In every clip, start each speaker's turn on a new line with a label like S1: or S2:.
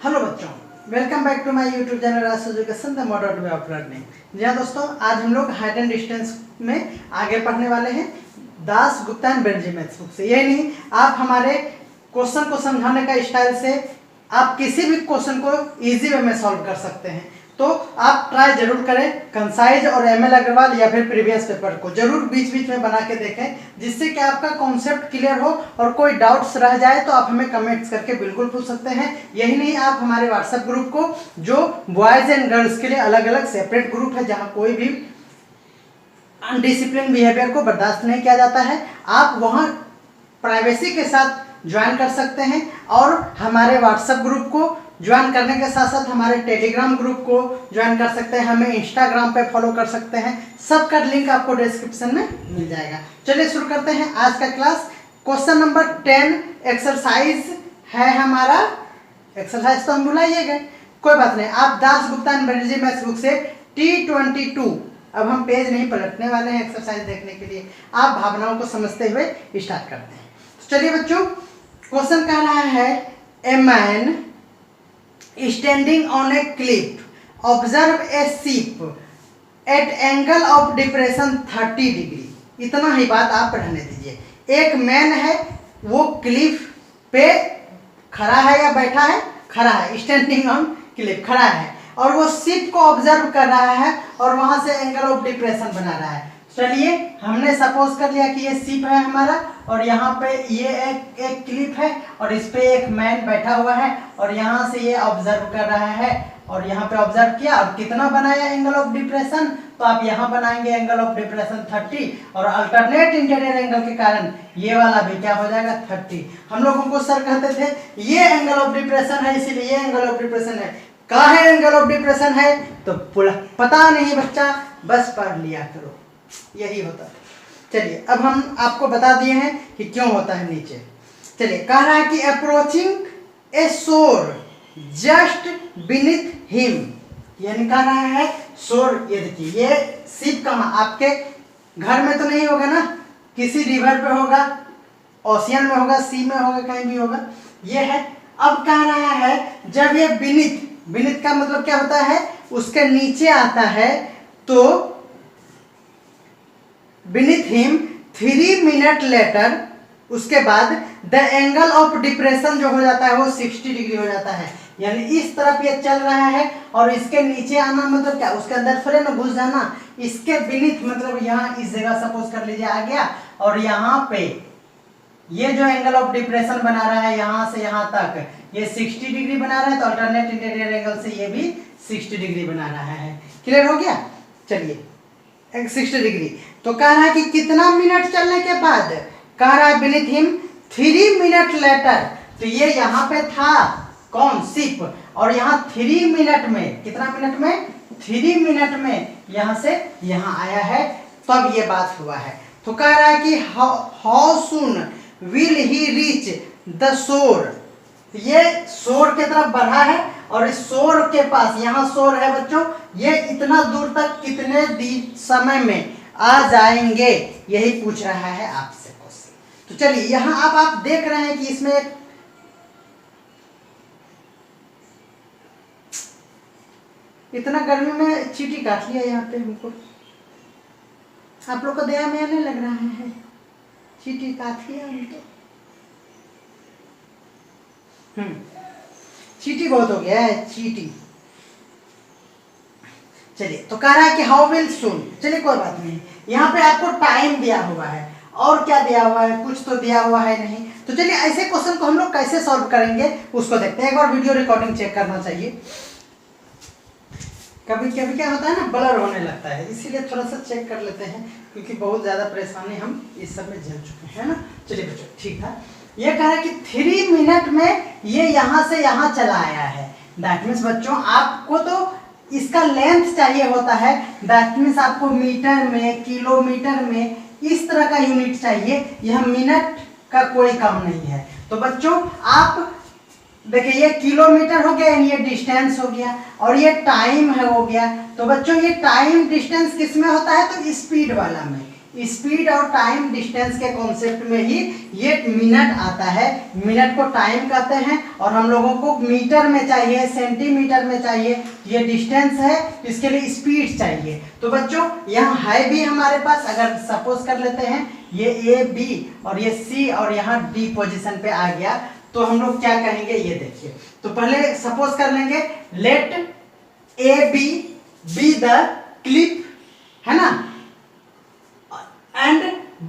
S1: Hello बच्चों, welcome back to my YouTube channel Raj education the modern way of learning. जी हाँ दोस्तों, आज हम लोग हाइट एंड डिस्टेंस में आगे पढ़ने वाले हैं Das Gupta and Banerjee maths book से। यही नहीं, आप हमारे क्वेश्चन को समझाने का स्टाइल से आप किसी भी क्वेश्चन को इजी वे में सॉल्व कर सकते हैं। तो आप ट्राई जरूर करें, कंसाइज और एमएल अग्रवाल या फिर प्रीवियस पेपर को जरूर बीच बीच में बना के देखें, जिससे कि आपका कॉन्सेप्ट क्लियर हो और कोई डाउट्स रह जाए तो आप हमें कमेंट्स करके बिल्कुल पूछ सकते हैं। यही नहीं, आप हमारे व्हाट्सएप ग्रुप को, जो बॉयज़ एंड गर्ल्स के लिए अलग अलग सेपरेट ग्रुप है जहाँ कोई भी अनडिसिप्लिन बिहेवियर को बर्दाश्त नहीं किया जाता है, आप वहाँ प्राइवेसी के साथ ज्वाइन कर सकते हैं। और हमारे व्हाट्सएप ग्रुप को ज्वाइन करने के साथ साथ हमारे टेलीग्राम ग्रुप को ज्वाइन कर सकते हैं, हमें इंस्टाग्राम पे फॉलो कर सकते हैं। सबका लिंक आपको डिस्क्रिप्शन में मिल जाएगा। चलिए शुरू करते हैं आज का क्लास। क्वेश्चन नंबर 10 एक्सरसाइज है हमारा। एक्सरसाइज तो हम भुलाइए गए, कोई बात नहीं। आप Das Gupta and Banerjee maths book से T22, अब हम पेज नहीं पलटने वाले हैं एक्सरसाइज देखने के लिए, आप भावनाओं को समझते हुए स्टार्ट करते हैं। तो चलिए बच्चों, क्वेश्चन कह रहा है a man standing on a cliff observe a ship at angle of depression 30 degree. इतना ही बात आप रहने दीजिए। एक मैन है, वो क्लिफ पे खड़ा है या बैठा है? खड़ा है। स्टैंडिंग ऑन क्लिफ, खड़ा है, और वो शिप को ऑब्जर्व कर रहा है और वहां से एंगल ऑफ डिप्रेशन बना रहा है। चलिए, हमने सपोज कर लिया कि ये शिप है हमारा और यहाँ पे ये एक क्लिप है और इस पे एक मैन बैठा हुआ है और यहाँ से ये ऑब्जर्व कर रहा है और यहाँ पे ऑब्जर्व किया और कितना बनाया एंगल ऑफ डिप्रेशन, तो आप यहाँ बनाएंगे एंगल ऑफ डिप्रेशन 30 और अल्टरनेट इंटीरियर एंगल के कारण ये वाला भी क्या हो जाएगा 30। हम लोगों को सर कहते थे ये एंगल ऑफ डिप्रेशन है, इसीलिए ये एंगल ऑफ डिप्रेशन है। कहाँ है एंगल ऑफ डिप्रेशन है तो पता नहीं बच्चा, बस पढ़ लिया करो, यही होता है। चलिए, अब हम आपको बता दिए हैं कि क्यों होता है नीचे। चलिए, कह रहा है कि अप्रोचिंग ए शोर जस्ट बीनीथ हिम, यानी कह रहा है शोर, ये देखिए ये शिप कहाँ, आपके घर में तो नहीं होगा ना, किसी रिवर पे होगा, ओशियन में होगा, सी में होगा, कहीं भी होगा, ये है। अब कह रहा है जब ये बीनीथ, बीनीथ का मतलब क्या होता है, उसके नीचे आता है, तो beneath him 3 मिनट लेटर, उसके बाद द एंगल ऑफ डिप्रेशन जो हो जाता है वो 60 डिग्री हो जाता है। यानी इस तरफ ये चल रहा है और इसके नीचे आना मतलब क्या, उसके अंदर थोड़े ना घुस जाना, इसके beneath मतलब यहाँ इस जगह सपोज कर लीजिए आ गया और यहाँ पे ये जो एंगल ऑफ डिप्रेशन बना रहा है यहाँ से यहाँ तक ये 60 डिग्री बना रहा है, तो अल्टरनेट इंटीरियर एंगल से ये भी 60 डिग्री बना रहा है। क्लियर हो गया? चलिए, 60 डिग्री। तो कह रहा है कि कितना मिनट चलने के बाद, कह रहा है बीनीथ हिम 3 मिनट लेटर, तो ये यहाँ पे था कौन, शिप, और यहाँ 3 मिनट में, कितना मिनट में, 3 मिनट में यहाँ से यहाँ आया है, तब ये बात हुआ है। तो कह रहा है कि how soon will he reach the shore, ये शोर की तरफ बढ़ा है और इस शोर के पास, यहाँ शोर है बच्चों, ये इतना दूर तक कितने समय में आ जाएंगे, यही पूछ रहा है आपसे क्वेश्चन। तो चलिए, यहाँ अब आप देख रहे हैं कि इसमें इतना गर्मी में चींटी काट लिया यहाँ पे हमको, आप लोग को दया में नहीं लग रहा है, चींटी काट लिया हमको। चींटी बहुत हो गया है, चींटी। चलिए, तो कह रहा है कि हाउ विल सून, चलिए कोई बात नहीं, यहाँ पे आपको टाइम दिया हुआ है और क्या दिया हुआ है, कुछ तो दिया हुआ है नहीं। तो चलिए, ऐसे क्वेश्चन को हम लोग कैसे सॉल्व करेंगे उसको देखते हैं। एक बार वीडियो रिकॉर्डिंग चेक करना चाहिए, कभी कभी क्या होता है ना, ब्लर होने लगता है, इसीलिए थोड़ा सा चेक कर लेते हैं, क्योंकि बहुत ज़्यादा परेशानी हम इस सब में झेल चुके हैं ना। चलिए बच्चों, ठीक था। ये कह रहा है कि 3 मिनट में ये यहाँ से यहाँ चला आया है। दैट मीन्स बच्चों, आपको तो इसका लेंथ चाहिए होता है, दैट मीन्स आपको मीटर में, किलोमीटर में, इस तरह का यूनिट चाहिए, यह मिनट का कोई काम नहीं है। तो बच्चों आप देखिए, ये किलोमीटर हो गया, ये डिस्टेंस हो गया और ये टाइम है हो गया। तो बच्चों ये टाइम डिस्टेंस किस में होता है, तो स्पीड वाला में, स्पीड और टाइम डिस्टेंस के कॉन्सेप्ट में ही ये मिनट आता है। मिनट को टाइम कहते हैं और हम लोगों को मीटर में चाहिए, सेंटीमीटर में चाहिए। ये डिस्टेंस है, इसके लिए स्पीड चाहिए। तो बच्चों यहाँ है भी हमारे पास, अगर सपोज कर लेते हैं ये ए बी और ये सी और यहाँ डी पोजीशन पे आ गया, तो हम लोग क्या कहेंगे ये देखिए। तो पहले सपोज कर लेंगे let A B the clip, है ना, and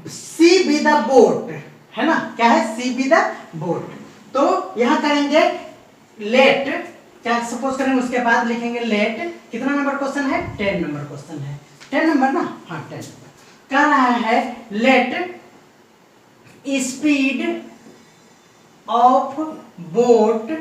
S1: C B the boat, है ना, क्या है, सी बी द बोट। तो यहां करेंगे लेट, क्या सपोज करेंगे, उसके बाद लिखेंगे लेट, कितना नंबर क्वेश्चन है, 10 नंबर क्वेश्चन है, 10 नंबर ना, हाँ 10 नंबर। कह रहा है let speed of boat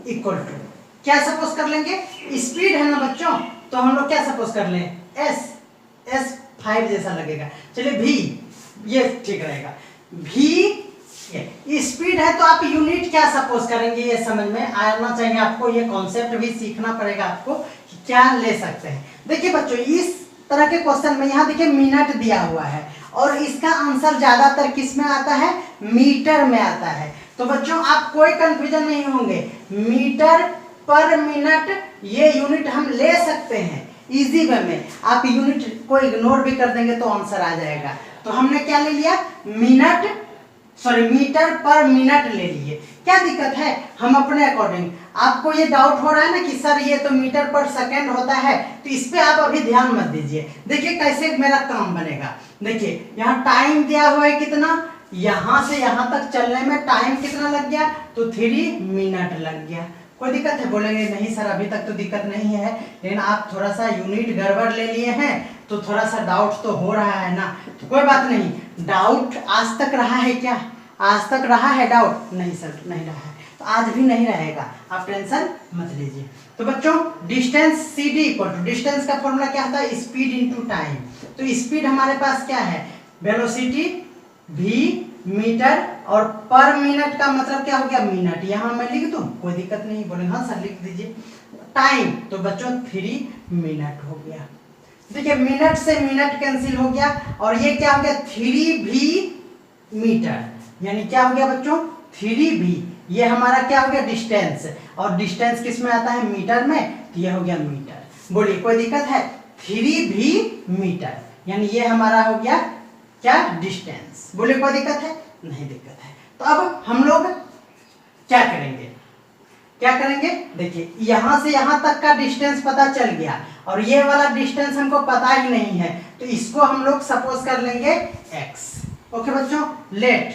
S1: equal to, क्या सपोज कर लेंगे, स्पीड है ना बच्चों, तो हम लोग क्या सपोज कर लें, एस 5 जैसा लगेगा, चलिए भी, ये ठीक रहेगा। भी स्पीड है तो आप यूनिट क्या सपोज करेंगे, ये समझ में आना चाहिए आपको, ये कॉन्सेप्ट भी सीखना पड़ेगा आपको कि क्या ले सकते हैं। देखिए बच्चों, इस तरह के क्वेश्चन में यहाँ देखिए मिनट दिया हुआ है और इसका आंसर ज्यादातर किस में आता है, मीटर में आता है। तो बच्चों आप कोई कंफ्यूजन नहीं होंगे, मीटर पर मिनट ये यूनिट हम ले सकते हैं इजी वे में। आप यूनिट को इग्नोर भी कर देंगे तो आंसर आ जाएगा। तो हमने क्या ले लिया, मीटर पर मिनट ले लिए। क्या दिक्कत है, हम अपने अकॉर्डिंग, आपको ये डाउट हो रहा है ना कि सर ये तो मीटर पर सेकंड होता है, तो इस पे आप अभी ध्यान मत दीजिए। देखिए कैसे मेरा काम बनेगा, देखिए यहाँ टाइम दिया हुआ है कितना, यहाँ से यहाँ तक चलने में टाइम कितना लग गया, तो 3 मिनट लग गया। कोई दिक्कत है, बोलेंगे नहीं सर अभी तक तो दिक्कत नहीं है, लेकिन आप थोड़ा सा यूनिट गड़बड़ ले लिए हैं तो थोड़ा सा डाउट तो हो रहा है ना। तो कोई बात नहीं, डाउट आज तक रहा है क्या, आज तक रहा है डाउट, नहीं सर नहीं रहा है, तो आज भी नहीं रहेगा, आप टेंशन मत लीजिए। तो बच्चों distance C D equal to, distance का फॉर्मूला क्या होता है, स्पीड इनटू टाइम। तो स्पीड हमारे पास क्या है, वेलोसिटी v मीटर, और पर मिनट का मतलब क्या हो गया, मिनट, यहाँ मैं लिख दूं, कोई दिक्कत नहीं, बोले हाँ सर लिख दीजिए। टाइम तो बच्चों 3 मिनट हो गया। देखिए मिनट से मिनट कैंसिल हो गया और ये क्या हो गया, 3v मीटर, यानी क्या हो गया बच्चों 3v, ये हमारा क्या हो गया डिस्टेंस, और डिस्टेंस किस में आता है, मीटर में, तो ये हो गया मीटर। बोलिए कोई दिक्कत है, 3v मीटर, यानी ये हमारा हो गया क्या, डिस्टेंस। बोले कोई दिक्कत है, नहीं दिक्कत है। तो अब हम लोग क्या करेंगे, देखिए यहां से यहां तक का डिस्टेंस पता चल गया और ये वाला डिस्टेंस हमको पता ही नहीं है, तो इसको हम लोग सपोज कर लेंगे x। ओके बच्चों, let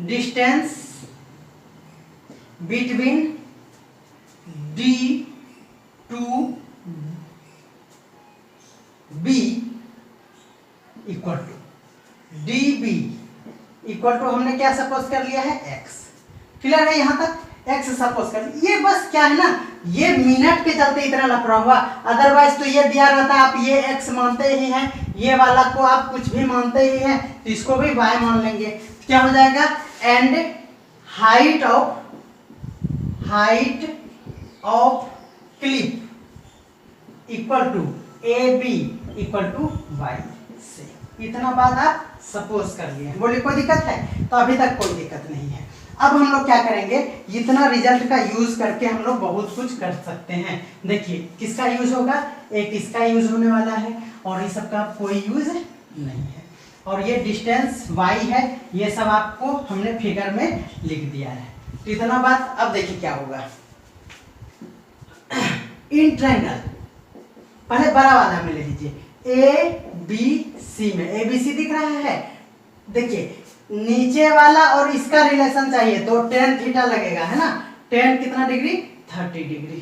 S1: distance between D to B equal to dB equal to, हमने क्या सपोज कर लिया है, x। क्लियर है, यहां तक x सपोज कर, ये बस क्या है ना, ये मिनट के चलते इतना लफड़ा हुआ, अदरवाइज तो ये दिया रहता है, आप ये x मानते ही हैं, ये वाला को आप कुछ भी मानते ही हैं, तो इसको भी y मान लेंगे। क्या हो जाएगा, and height of clip equal to AB equal to y से, इतना बात आप सपोज कर लिए। बोले कोई दिक्कत है, तो अभी तक कोई दिक्कत नहीं है। अब हम लोग क्या करेंगे, इतना रिजल्ट का यूज करके हम लोग बहुत कुछ कर सकते हैं। देखिए किसका यूज होगा, एक इसका यूज होने वाला है और इस सब का कोई यूज नहीं है, और ये डिस्टेंस y है, ये सब आपको हमने फिगर में लिख दिया है। तो इतना बात, अब देखिए क्या होगा, इन ट्रायंगल पहले बड़ा वाला में ले लीजिए, ABC में, ABC दिख रहा है, देखिए नीचे वाला और इसका रिलेशन चाहिए तो tan थीटा लगेगा, है ना, tan कितना degree, 30 degree,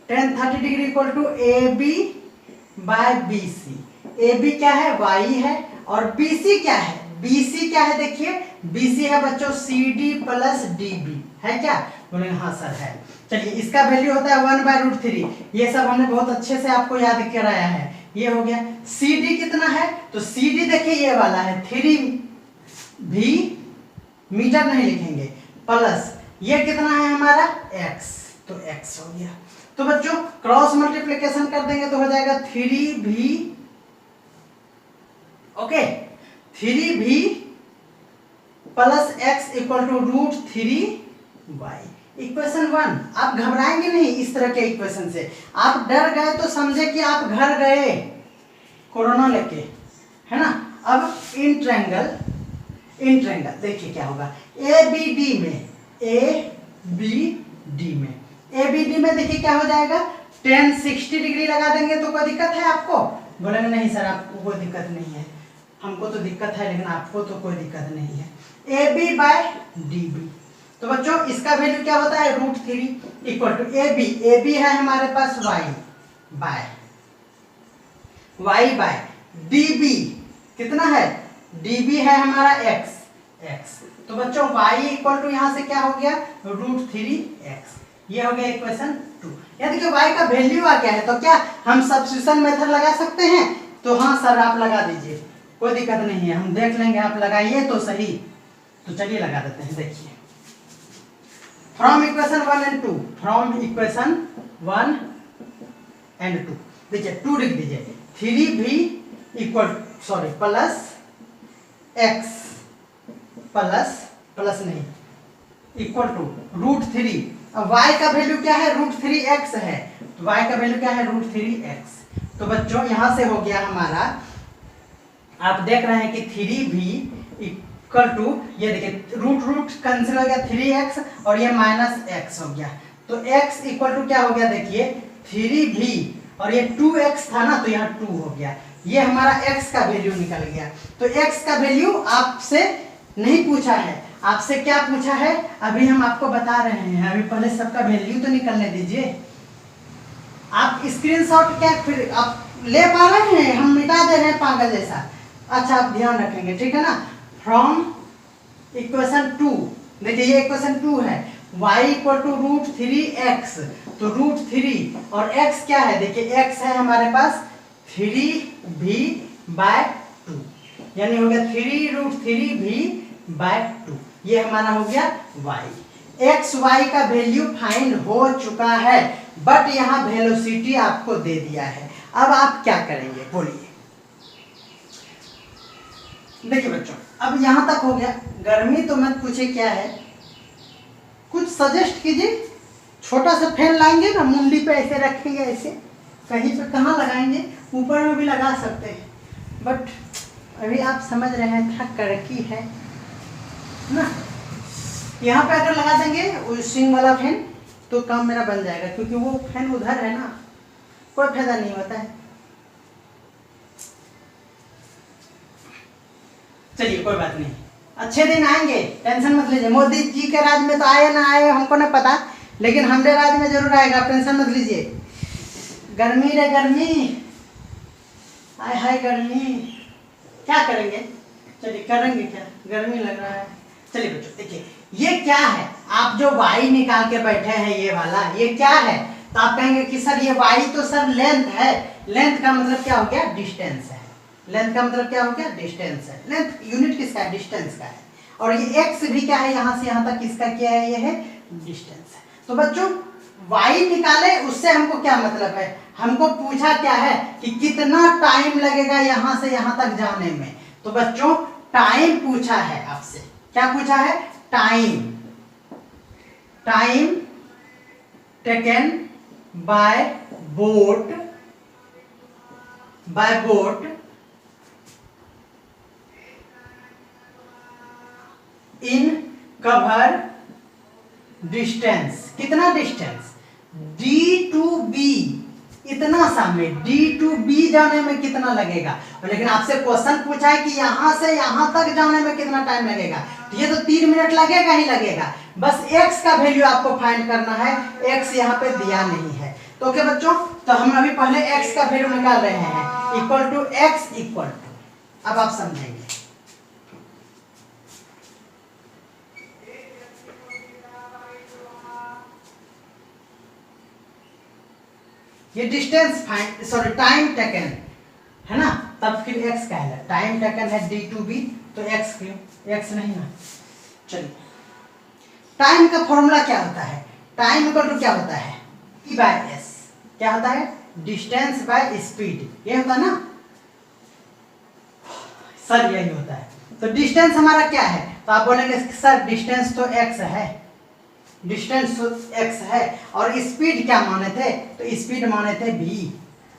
S1: tan 30 degree equal to AB by BC। AB क्या है, y है, और BC क्या है, BC क्या है, देखिए BC है बच्चों CD प्लस DB, है क्या, बोले हाँ सर है। चलिए इसका वैल्यू होता है 1/√3, ये सब हमने बहुत अच्छे से आपको याद कराया है। ये हो गया, CD कितना है, तो CD देखिए ये वाला है 3v मीटर नहीं लिखेंगे, प्लस ये कितना है हमारा x, तो x हो गया। तो बच्चों क्रॉस मल्टीप्लिकेशन कर देंगे तो हो जाएगा 3v okay, 3v plus x equal to √3y। Equation 1। आप घबराएंगे नहीं इस तरह के इक्वेशन से। आप डर गए तो समझे कि आप घर गए कोरोना लेके, है ना। अब इन ट्रायंगल देखिए क्या होगा, ABD में देखिए क्या हो जाएगा, tan 60 डिग्री लगा देंगे तो कोई दिक्कत है आपको? बोलेंगे नहीं सर आपको कोई दिक्कत नहीं है, हमको तो दिक्कत है लेकिन आपको तो कोई दिक्कत नहीं है। AB/DB, तो बच्चों इसका वैल्यू क्या होता है, √3 इक्वल टू AB है हमारे पास y बाय DB कितना है, DB है हमारा x। तो बच्चों y इक्वल टू यहाँ से क्या हो गया, √3x। ये हो गया इक्वेशन 2। यदि कि y का वैल्यू आ गया है तो क्या हम सब्स्टिट्यूशन मेथड लगा सकते हैं? तो हाँ सर आप लगा दीजिए, कोई दिक्कत नहीं है, हम देख लेंगे, आप लगाइए तो सही। तो चलिए लगा देते हैं। देखिए फ्रॉम इक्वेशन 1 and 2, देखिए 2 लिख दीजिए, 3v प्लस x प्लस नहीं इक्वल टू √3। अब y का वैल्यू क्या है, √3x है, तो y का वैल्यू क्या है, √3x। तो बच्चों यहां से हो गया हमारा, आप देख रहे हैं कि 3v इक्वल टू, ये देखिए रूट कैंसिल हो गया, 3x और ये -x हो गया, तो x इक्वल टू क्या हो गया, देखिए 3v और ये 2x था ना, तो यहाँ 2 हो गया। ये हमारा x का वैल्यू निकल गया। तो x का वैल्यू आपसे नहीं पूछा है, आपसे क्या पूछा है अभी हम आपको बता रहे हैं। अभी पहले सबका वैल्यू तो निकलने दीजिए। आप स्क्रीनशॉट क्या फिर आप ले पा रहे हैं, हम मिटा दे रहे हैं पागल जैसा। अच्छा आप ध्यान रखेंगे, ठीक है ना। फ्रॉम इक्वेशन 2, देखिए ये इक्वेशन 2 है, y इक्वल टू √3x, तो √3 और x क्या है, देखिए x है हमारे पास 3v/2, यानी हो गया 3√3v/2। ये हमारा हो गया y। x y का वैल्यू फाइंड हो चुका है, बट यहाँ वेलोसिटी आपको दे दिया है। अब आप क्या करेंगे बोलिए। देखिए बच्चों अब यहाँ तक हो गया, गर्मी तो मत पूछे क्या है, कुछ सजेस्ट कीजिए। छोटा सा फैन लाएंगे ना, मुंडी पे ऐसे रखेंगे, ऐसे कहीं पे कहाँ लगाएंगे, ऊपर में भी लगा सकते हैं, बट अभी आप समझ रहे हैं थक करकी है ना। यहाँ पे अगर लगा देंगे उस सिंग वाला फैन तो काम मेरा बन जाएगा, क्योंकि वो फैन उधर है ना, कोई फायदा नहीं होता है। चलिए कोई बात नहीं, अच्छे दिन आएंगे, टेंशन मत लीजिए। मोदी जी के राज में तो आए ना आए हमको नहीं पता, लेकिन हमारे राज में जरूर आएगा, आप टेंशन मत लीजिए। गर्मी रे गर्मी, हाय हाय गर्मी, क्या करेंगे, चलिए करेंगे क्या, गर्मी लग रहा है। चलिए बच्चों देखिए ये क्या है, आप जो y निकाल के बैठे हैं ये वाला, ये क्या है, तो आप कहेंगे कि सर ये y तो सर लेंथ है। लेंथ का मतलब क्या हो गया, डिस्टेंस है। लेंथ का मतलब क्या हो गया, डिस्टेंस है। लेंथ यूनिट किसका है, डिस्टेंस का है। और ये x भी क्या है, यहाँ से यहाँ तक किसका क्या है, ये है डिस्टेंस है। तो बच्चों y निकाले उससे हमको क्या मतलब है, हमको पूछा क्या है कि कितना टाइम लगेगा यहाँ से यहाँ तक जाने में। तो बच्चों टाइम पूछा है आपसे, क्या पूछा है, time taken by boat in cover distance, कितना डिस्टेंस, D to B, इतना सा में D to B जाने में कितना लगेगा। लेकिन आपसे क्वेश्चन पूछा है कि यहाँ से यहाँ तक जाने में कितना टाइम लगेगा, तो ये तो 3 मिनट लगेगा ही लगेगा। बस x का वैल्यू आपको फाइंड करना है, x यहाँ पे दिया नहीं है। तो ओके बच्चों, तो हम अभी पहले x का वैल्यू निकाल रहे हैं, equal to x equal to, अब आप समझेंगे। ये distance find, sorry time taken है ना, तब फिर x का है, टाइम टेकन है D to B, तो x क्यों, x नहीं ना। चलिए टाइम का फॉर्मूला क्या होता है, टाइम इक्वल टू क्या होता है, E/s, क्या होता है, डिस्टेंस बाय स्पीड, ये होता है ना। सर यही होता है। तो डिस्टेंस हमारा क्या है, तो आप बोलेंगे सर डिस्टेंस तो x है, डिस्टेंस तो x है, और स्पीड क्या माने थे, तो स्पीड माने थे v।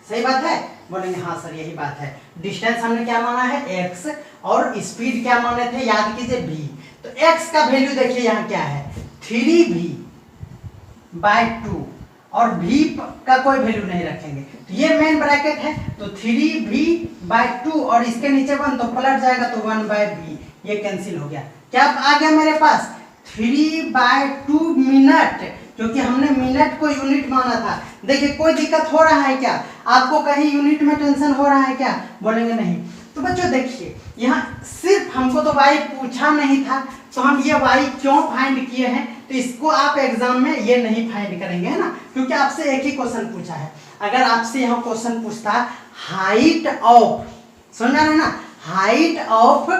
S1: सही बात है, बोलेंगे हाँ सर यही बात है। डिस्टेंस हमने क्या माना है x, और स्पीड क्या माने थे, याद कीजिए v। तो x का वैल्यू देखिए यहाँ क्या है 3v/2, और v का कोई वैल्यू नहीं रखेंगे, तो ये मेन ब्रैकेट है, तो 3v/2 और इसके नीचे 1 तो पलट जाएगा तो 1/v, ये कैंसिल हो गया। क्या आ गया मेरे पास 3/2 मिनट, क्योंकि हमने मिनट को यूनिट माना था। देखिए कोई दिक्कत हो रहा है क्या, आपको कहीं यूनिट में टेंशन हो रहा है क्या, बोलेंगे नहीं। तो बच्चों देखिए यहाँ सिर्फ हमको तो y पूछा नहीं था, तो हम ये y क्यों फाइंड किए हैं, तो इसको आप एग्जाम में ये नहीं फाइंड करेंगे, है ना, क्योंकि आपसे एक ही क्वेश्चन पूछा है। अगर आपसे यहाँ क्वेश्चन पूछता हाइट ऑफ, समझ में आ रहा है ना, हाइट ऑफ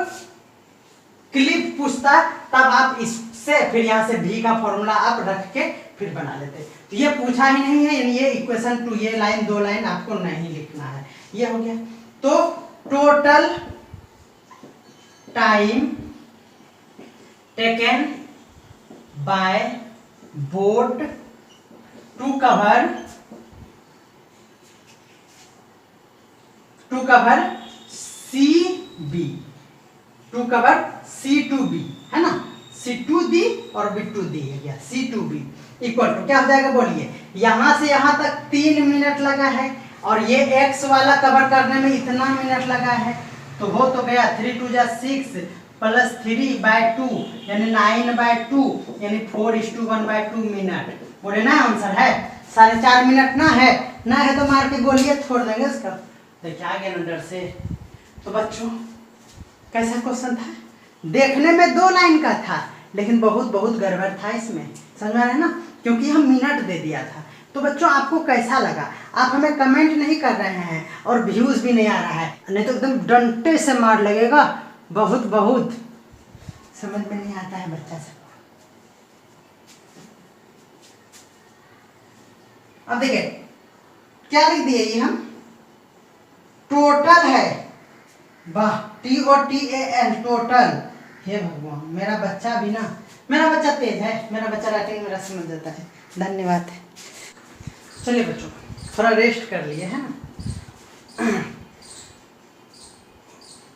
S1: क्लिफ पूछता, तब आप इससे फिर यहाँ से v का फॉर्मूला आप रख के फिर बना लेते। तो ये पूछा ही नहीं है, यानी ये इक्वेशन 2, ये लाइन 2 लाइन आपको नहीं लिखना है, ये हो गया। तो total time taken by boat to cover CB, to cover C2B, है ना, C2D और B2D है क्या, C2B इक्वल टू क्या हो जाएगा बोलिए, यहां से यहां तक 3 मिनट लगा है, और ये x वाला कवर करने में इतना मिनट लगा है, तो हो तो गया 3 2 6 प्लस 3/2 यानी 9/2 यानी 4:1/2 मिनट। बोले ना आंसर है 4.5 मिनट, ना है तो मार के गोलियां छोड़ देंगे इसका। देखिए आ गया ना डर से। तो बच्चों कैसा क्वेश्चन था, देखने में 2 लाइन का था, लेकिन बहुत बहुत गड़बड़ था इसमें, समझ में आ रहा है ना, क्योंकि हम मिनट दे दिया था। तो बच्चों आपको कैसा लगा, आप हमें कमेंट नहीं कर रहे हैं, और व्यूज भी नहीं आ रहा है, नहीं तो एकदम डंटे से मार लगेगा, बहुत समझ में नहीं आता है बच्चा सबको। अब देखिए क्या लिख दिए, ये हम टोटल है, वाह TOTAL टोटल। हे भगवान, मेरा बच्चा भी ना, मेरा बच्चा तेज है, मेरा बच्चा राइटिंग मेरा समझ जाता है, धन्यवाद। चलिए बच्चों थोड़ा रेस्ट कर लिए, है ना।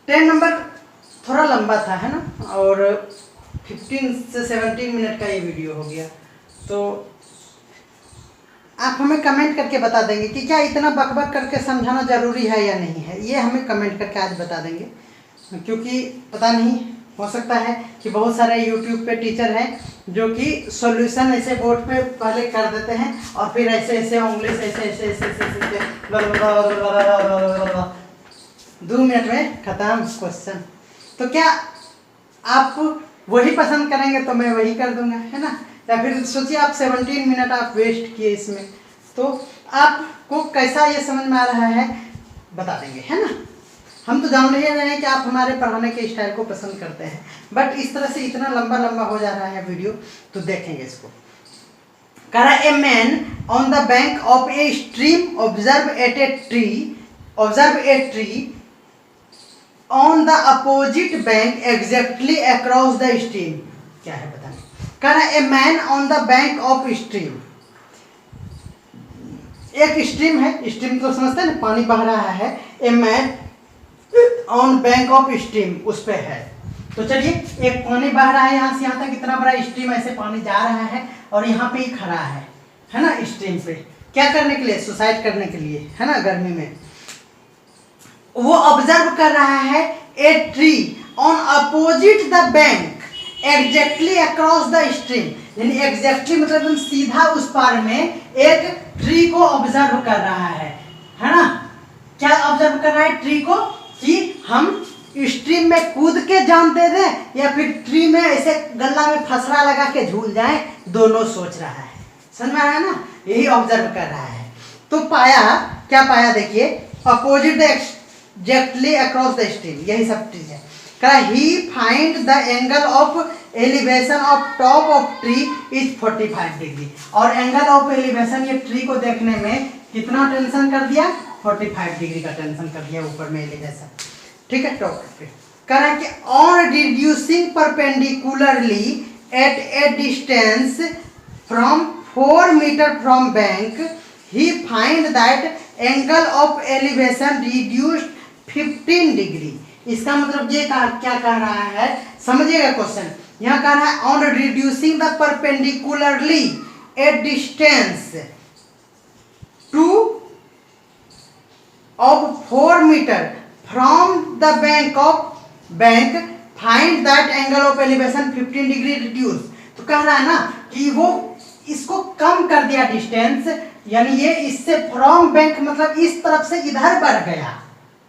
S1: 10 नंबर थोड़ा लंबा था, है ना, और 15 से 17 मिनट का ये वीडियो हो गया। तो आप हमें कमेंट करके बता देंगे कि क्या इतना बकबक करके समझाना ज़रूरी है या नहीं है, ये हमें कमेंट करके आज बता देंगे, क्योंकि पता नहीं हो सकता है कि बहुत सारे YouTube पे टीचर हैं जो कि सॉल्यूशन ऐसे बोर्ड पे पहले कर देते हैं, और फिर ऐसे उंगली से ऐसे 2 मिनट में ख़त्म क्वेश्चन। तो क्या आप वही पसंद करेंगे तो मैं वही कर दूंगा, है ना, या फिर सोचिए आप 17 मिनट आप वेस्ट किए इसमें, तो आपको कैसा ये समझ में आ रहा है बता देंगे, है ना। हम तो जान रहे हैं कि आप हमारे पढ़ाने के स्टाइल को पसंद करते हैं, बट इस तरह से इतना लंबा हो जा रहा है वीडियो, तो देखेंगे इसको। कह रहा है a man on the bank of a stream observe a tree on the opposite bank exactly across the stream. क्या है बताने, कह रहा है a man on the bank of stream, एक स्ट्रीम है, स्ट्रीम तो समझते हैं ना, पानी बह रहा है, a man on bank of stream उस पे है। तो चलिए एक पानी बह रहा है यहाँ से यहाँ तक, इतना बड़ा स्ट्रीम, ऐसे पानी जा रहा है, और यहाँ पे ही खड़ा है ना, स्ट्रीम पे क्या करने के लिए, सुसाइड करने के लिए, है ना, गर्मी में। वो ऑब्जर्व कर रहा है a tree on opposite the bank exactly across the stream, यानी एग्जैक्टली मतलब एकदम सीधा उस पार में एक ट्री को ऑब्जर्व कर रहा है ना। क्या ऑब्जर्व कर रहा है ट्री को, कि हम स्ट्रीम में कूद के जान दे दें या फिर ट्री में ऐसे गला में फसरा लगा के झूल जाए, दोनों सोच रहा है, समझ में आ रहा है ना, यही ऑब्जर्व कर रहा है। तो पाया क्या पाया, देखिए opposite the exactly across the stream, यही सब चीज है। कहा ही find the angle of elevation of top of tree is 45 degree, और एंगल ऑफ एलिवेशन ये ट्री को देखने में कितना टेंशन कर दिया, 45 डिग्री का टेंशन कर दिया ऊपर में एलिवेशन। ठीक है। टॉप पे कह रहा है कि on reducing perpendicularly at a distance from 4 metre from bank he find that angle of elevation reduced 15 degree. इसका मतलब ये क्या कह रहा है, समझिएगा क्वेश्चन। यहाँ कह रहा है on reducing the perpendicularly at distance two of 4 metre from the bank find that angle of elevation 15 degree reduce. तो कह रहा है ना कि वो इसको कम कर दिया डिस्टेंस, यानी ये इससे फ्रॉम बैंक मतलब इस तरफ से इधर बढ़ गया।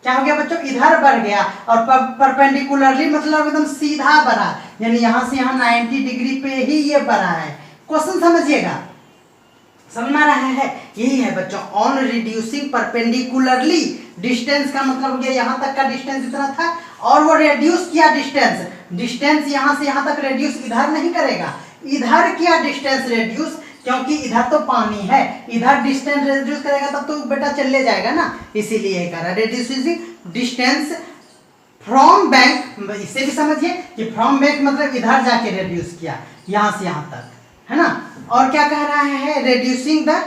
S1: क्या हो गया बच्चों, इधर बढ़ गया। और परपेंडिकुलरली मतलब एकदम सीधा बढ़ा, यानी यहां से यहां 90 डिग्री पे ही ये बढ़ा है। क्वेश्चन समझिएगा, समझ में रहा है, यही है बच्चों ऑन रिड्यूसिंग परपेंडिकुलरली। डिस्टेंस का मतलब हो गया यहाँ तक का डिस्टेंस इतना था और वो रिड्यूस किया डिस्टेंस यहाँ से यहाँ तक रिड्यूस इधर नहीं करेगा, इधर किया डिस्टेंस रिड्यूस, क्योंकि इधर तो पानी है, इधर डिस्टेंस रिड्यूस करेगा तब तो बेटा चले जाएगा ना, इसीलिए कह रहा है रिड्यूसिंग डिस्टेंस फ्रॉम बैंक। इससे भी समझिए कि फ्रॉम बैंक मतलब इधर जाके रिड्यूस किया यहाँ से यहाँ तक, है ना। और क्या कह रहा है, reducing the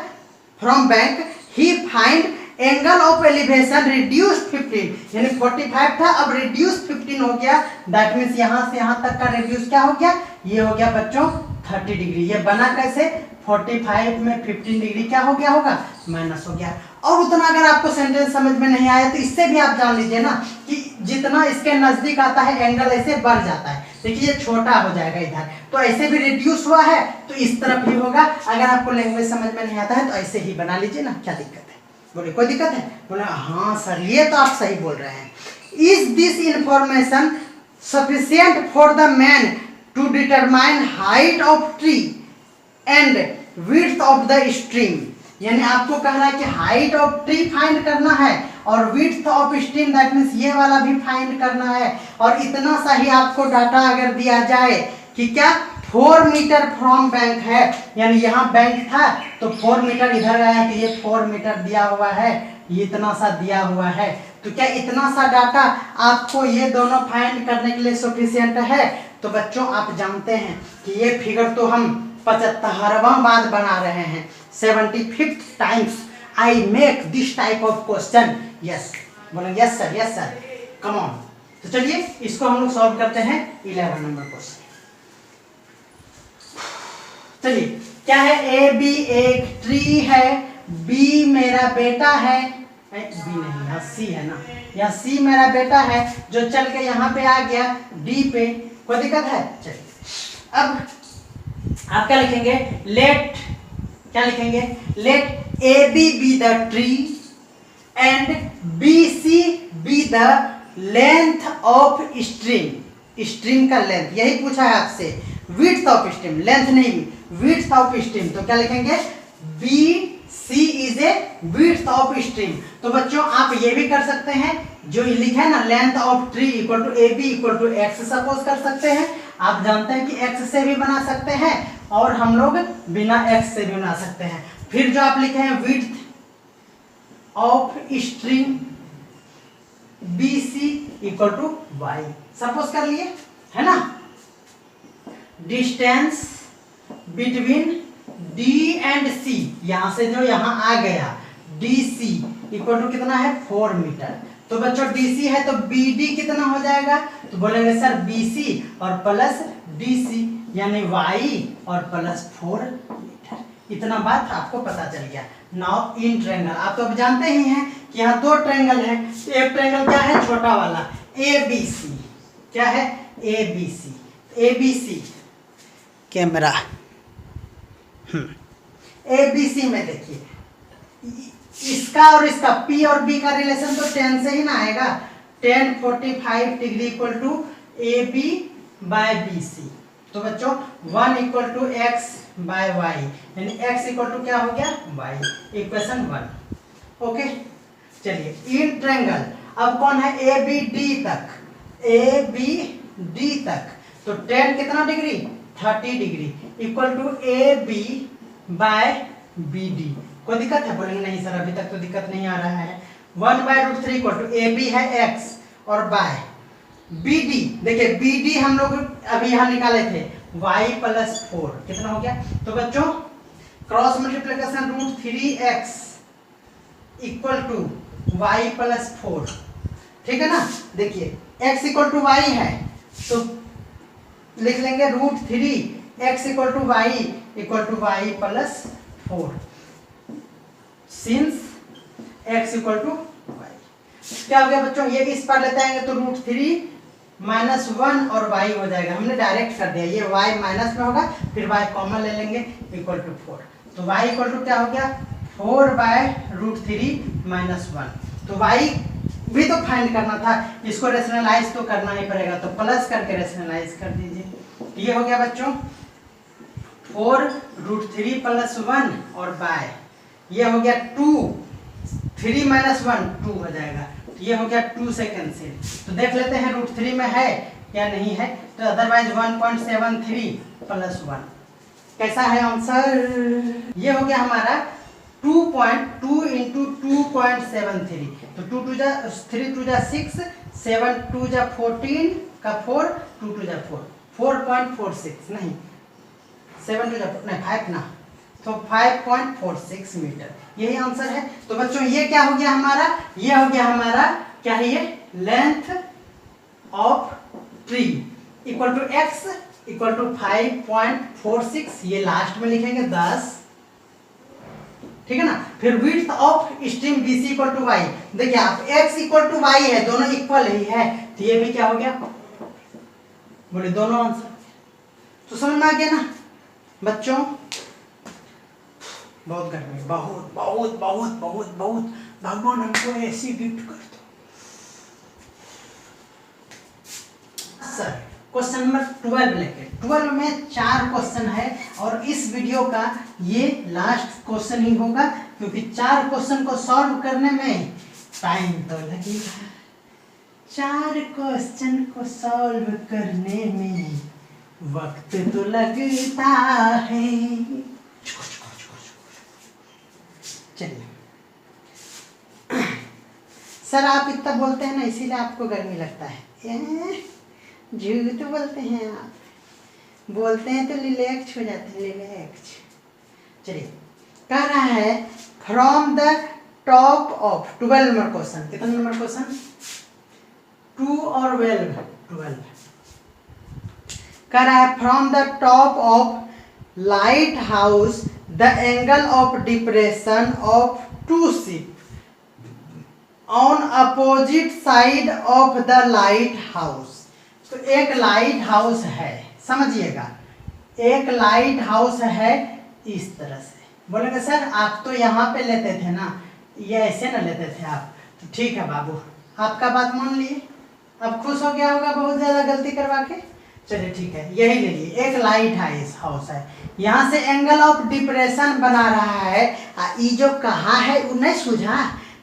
S1: from bank he find angle of elevation reduce 15, यानी 45 था अब रिड्यूस 15 हो गया। दैट मीन्स यहाँ से यहाँ तक का रिड्यूस क्या हो गया, ये हो गया बच्चों 30 डिग्री। ये बना कैसे, 45 में 15 डिग्री क्या हो गया होगा, माइनस हो गया। और उतना अगर आपको सेंटेंस समझ में नहीं आया तो इससे भी आप जान लीजिए ना कि जितना इसके नजदीक आता है एंगल ऐसे बढ़ जाता है। देखिए ये छोटा हो जाएगा इधर, तो ऐसे भी रिड्यूस हुआ है तो इस तरफ ही होगा। अगर आपको लैंग्वेज समझ में नहीं आता है तो ऐसे ही बना लीजिए ना, क्या दिक्कत है, बोले कोई दिक्कत है, बोले हाँ सर ये तो आप सही बोल रहे हैं। Is this information sufficient for the man to determine height of tree and width of the stream, यानी आपको कह रहा है कि हाइट ऑफ ट्री फाइंड करना है और width of stream that means ये वाला भी फाइंड करना है। और इतना सा ही आपको डाटा अगर दिया जाए कि क्या 4 मीटर फ्रॉम बैंक है, यानी यहाँ बैंक था तो 4 मीटर इधर आया तो ये 4 मीटर दिया हुआ है, ये इतना सा दिया हुआ है। तो क्या इतना सा डाटा आपको ये दोनों फाइंड करने के लिए सफिशिएंट है? तो बच्चों आप जानते हैं कि ये फिगर तो हम 75वां बार बना रहे हैं, 75th times I make this type of question. Yes बोलेंगे यस सर कम ऑन। तो चलिए इसको हम लोग सॉल्व करते हैं 11 नंबर क्वेश्चन। चलिए क्या है, ए बी एक ट्री है, बी मेरा बेटा है, बी नहीं यहाँ सी है ना, यहाँ सी मेरा बेटा है जो चल के यहाँ पे आ गया डी पे, कोई दिक्कत है। चलिए अब आप क्या लिखेंगे, लेट क्या लिखेंगे, let A B the tree and B C B the length of stream. Stream का लेंथ यही पूछा है आपसे, विड्थ ऑफ स्ट्रीम, लेंथ नहीं विड्थ ऑफ स्ट्रीम। तो क्या लिखेंगे, B C is a width of stream. तो बच्चों आप ये भी कर सकते हैं जो लिखा है ना, length of tree equal to A B equal to x suppose कर सकते हैं। आप जानते हैं कि एक्स से भी बना सकते हैं और हम लोग बिना एक्स से भी बना सकते हैं। फिर जो आप लिखे हैं width of stream B C equal to y suppose कर लिए, है ना। Distance between D and C, यहां से जो यहां आ गया डी सी इक्वल टू कितना है 4 मीटर। तो बच्चों डी सी है तो बी डी कितना हो जाएगा, तो बोलेंगे सर बी सी और प्लस डी सी यानी वाई और प्लस 4 मीटर। इतना बात आपको पता चल गया। नाउ इन ट्रायंगल आप तो अब जानते ही हैं कि यहाँ 2 ट्रायंगल है। एक ट्रायंगल क्या है, छोटा वाला ए बी सी, क्या है A B C, A B C camera A B C में देखिए इसका और इसका P और B का रिलेशन तो 10 से ही ना आएगा। 10 45 degree equal to A B by B C. तो बच्चों 1 equal to x by y, यानी x इक्वल टू क्या हो गया y, इक्वेशन 1। ओके चलिए इन ट्रायंगल अब कौन है ए बी डी तक, ए बी डी तक। तो 10 कितना degree 30 degree equal to A B by B D. कोई दिक्कत है, बोलेंगे नहीं सर अभी तक तो दिक्कत नहीं आ रहा है। 1/√3 इक्वल टू ए बी है x और बाय बी डी, देखिए बी डी हम लोग अभी यहाँ निकाले थे y प्लस 4 कितना हो गया। तो बच्चों cross multiplication root 3x equal to y plus 4, ठीक है ना। देखिए x इक्वल टू वाई है तो लिख लेंगे root 3 x equal to y plus 4 since x equal to y. क्या हो गया बच्चों, ये इस पर लेते आएंगे तो रूट 3 माइनस 1 और y हो जाएगा, हमने डायरेक्ट कर दिया, ये y माइनस में होगा फिर y कॉमन ले लेंगे इक्वल टू 4। तो y इक्वल टू क्या हो गया 4 बाय रूट 3 माइनस 1। तो y भी तो फाइंड करना था, इसको रेशनलाइज तो करना ही पड़ेगा, तो प्लस करके रेशनलाइज कर दीजिए। ये हो गया बच्चों 4 रूट 3 प्लस 1 और बाय ये हो गया 2, 3 माइनस 1 2 हो जाएगा, ये हो गया 2 से कैंसिल। तो देख लेते हैं रूट 3 में है या नहीं है, तो अदरवाइज 1.73 प्लस 1 कैसा है आंसर। ये हो गया हमारा 2.2 इंटू 2.73, तो 2 2 जा 3 2 जा 6 7 2 जा 14 का 4 2 2 जा 4 4.46 नहीं 7 2 जा नहीं 5 ना, तो 5.46 मीटर यही आंसर है। तो बच्चों ये क्या हो गया हमारा, ये हो गया हमारा क्या है, ये length of tree equal to x equal to 5.46, ये लास्ट में लिखेंगे 10, ठीक है ना। फिर width of stream BC equal to y, देखिए आप x इक्वल टू y है, दोनों इक्वल ही है, तो ये भी क्या हो गया, बोले दोनों आंसर। तो समझ में आ गया ना बच्चों। बहुत गर्मी, बहुत बहुत बहुत बहुत बहुत, भगवान हमको ऐसी गिफ्ट कर दो। सर क्वेश्चन नंबर 12 लेके 12 में 4 क्वेश्चन है और इस वीडियो का ये लास्ट क्वेश्चन ही होगा, क्योंकि 4 क्वेश्चन को सॉल्व करने में टाइम तो लगेगा, 4 क्वेश्चन को सॉल्व करने में वक्त तो लगता है। चलिए सर आप इतना बोलते हैं ना इसीलिए आपको गर्मी लगता है, झूठ बोलते हैं आप, बोलते हैं तो रिलैक्स हो जाते हैं, रिलैक्स। चलिए कह रहा है from the top of 12 number question, कितना नंबर क्वेश्चन 2 और 12 कह रहा है from the top of light house the angle of depression of two ships on opposite side of the lighthouse। तो एक लाइट हाउस है, समझिएगा एक लाइट हाउस है इस तरह से। बोलेंगे सर आप तो यहाँ पे लेते थे ना, ये ऐसे ना लेते थे आप, तो ठीक है बाबू आपका बात मान लिए, अब खुश हो गया होगा बहुत ज़्यादा गलती करवा के। चलिए ठीक है यही ले लीजिए, एक लाइट हाउस है, यहाँ से एंगल ऑफ डिप्रेशन बना रहा है, ये जो कहा है उन्हें सुझा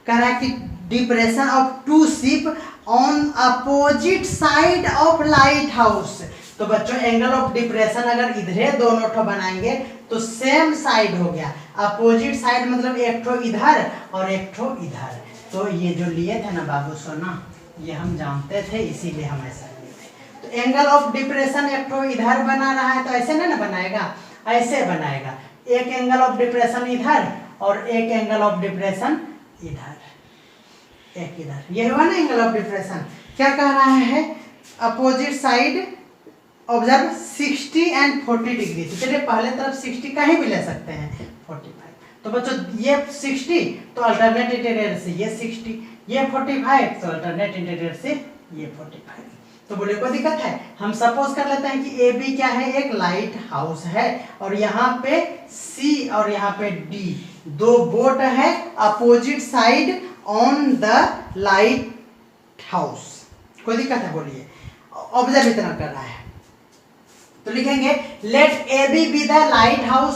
S1: कह रहा है कि depression of two ship on opposite side of lighthouse. तो बच्चों एंगल ऑफ डिप्रेशन अगर इधरे दोनों ठो बनाएंगे तो सेम साइड हो गया, अपोजिट साइड मतलब एक ठो इधर और एक ठो इधर। तो ये जो लिए थे ना बाबू सोना ये हम जानते थे, इसीलिए हम ऐसा लिए थे। तो एंगल ऑफ डिप्रेशन एक ठो इधर बना रहा है तो ऐसे ना बनाएगा, ऐसे बनाएगा, एक एंगल ऑफ डिप्रेशन इधर और एक एंगल ऑफ डिप्रेशन इधर, एक इधर, ये हुआ ना एंगल ऑफ डिप्रेशन। क्या कह रहा है opposite side observe 60 and 40 degree. तो चलिए पहले तरफ 60 का ही भी ले सकते हैं 45। तो बच्चों ये 60 तो अल्टरनेट इंटीरियर से ये 60, ये 45 तो अल्टरनेट इंटीरियर से ये 45। तो बोले कोई दिक्कत है, हम सपोज कर लेते हैं कि ए बी क्या है, एक लाइट हाउस है और यहाँ पे सी और यहाँ पे डी दो बोट है opposite side on the light house. कोई दिक्कत है बोलिए, ऑब्जर्व इतना कर रहा है तो लिखेंगे let A B be the lighthouse,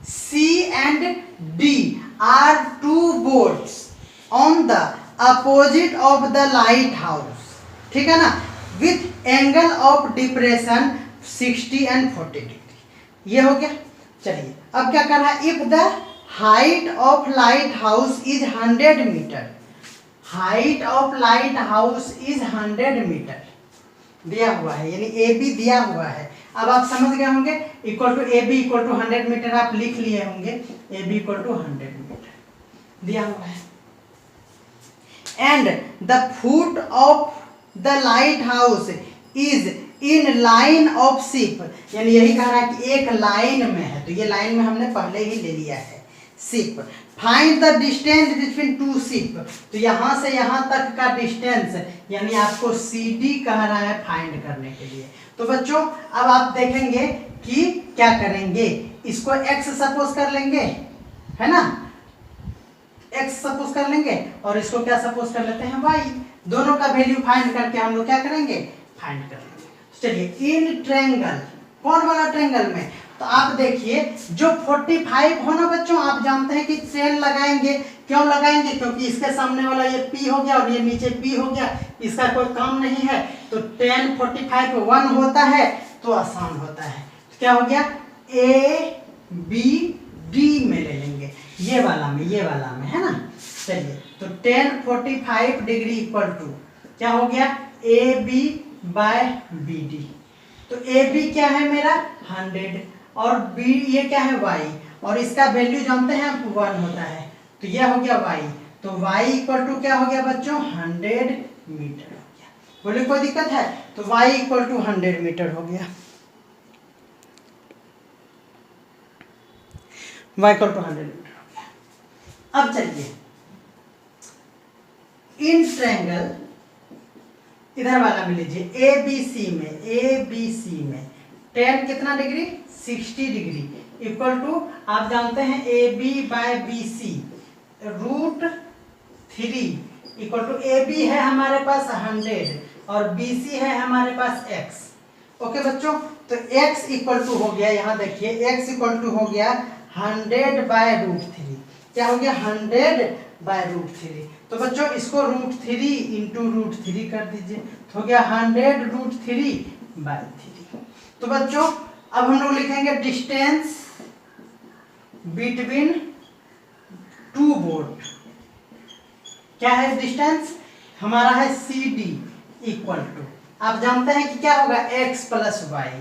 S1: C and D are two boats on the opposite of the lighthouse, ठीक है ना, with angle of depression 60 and 40 degree. ये हो गया। चलिए अब क्या कर रहा है, if the height of lighthouse is 100 metre, height of lighthouse is 100 metre दिया हुआ है, यानी ए बी दिया हुआ है। अब आप समझ गए होंगे, equal to A B equal to 100 metre आप लिख लिए होंगे, A B equal to 100 metre दिया हुआ है। And the foot of the lighthouse is in line of ship, यानी यही कह रहा है कि एक लाइन में है, तो ये लाइन में हमने पहले ही ले लिया है ship. Find the distance between two ship, तो यहाँ से यहाँ तक का डिस्टेंस यानी आपको CD कह रहा है फाइंड करने के लिए। तो बच्चों अब आप देखेंगे कि क्या करेंगे, इसको x सपोज कर लेंगे, है ना, x सपोज कर लेंगे और इसको क्या सपोज कर लेते हैं y। दोनों का वैल्यू फाइंड करके हम लोग क्या करेंगे, फाइंड कर लेंगे। चलिए इन ट्रायंगल, कौन वाला ट्रायंगल में, तो आप देखिए जो 45 हो ना बच्चों, आप जानते हैं कि 10 लगाएंगे, क्यों लगाएंगे, क्योंकि इसके सामने वाला ये P हो गया और ये नीचे P हो गया, इसका कोई काम नहीं है, तो 10 45 1 होता है तो आसान होता है। तो क्या हो गया, A B D में ले लेंगे, ये वाला में है ना। चलिए तो 10 45 डिग्री इक्वल टू क्या हो गया, AB बाय BD। तो AB क्या है मेरा 100 और B ये क्या है y, और इसका वैल्यू जानते हैं आप 1 होता है, तो ये हो गया y। तो y इक्वल टू क्या हो गया बच्चों 100 मीटर हो गया। बोले कोई दिक्कत है, तो y इक्वल टू 100 मीटर हो गया, y इक्वल टू 100 मीटर हो गया। अब चलिए इन ट्रायंगल इधर वाला में लीजिए ABC में 10 कितना डिग्री 60 डिग्री इक्वल टू आप जानते हैं AB by BC √3 equal to AB है हमारे पास 100 और BC है हमारे पास x। ओके बच्चों, तो x इक्वल टू हो गया, यहाँ देखिए x इक्वल टू हो गया 100 बाय √3। क्या हो गया 100 बाय √3। तो बच्चों इसको √3 इंटू √3 कर दीजिए, तो हो गया 100 √3 बाय 3। तो बच्चों अब हम लोग लिखेंगे डिस्टेंस बिटवीन टू बोर्ड। क्या है डिस्टेंस हमारा है CD इक्वल टू, आप जानते हैं कि क्या होगा x प्लस वाई,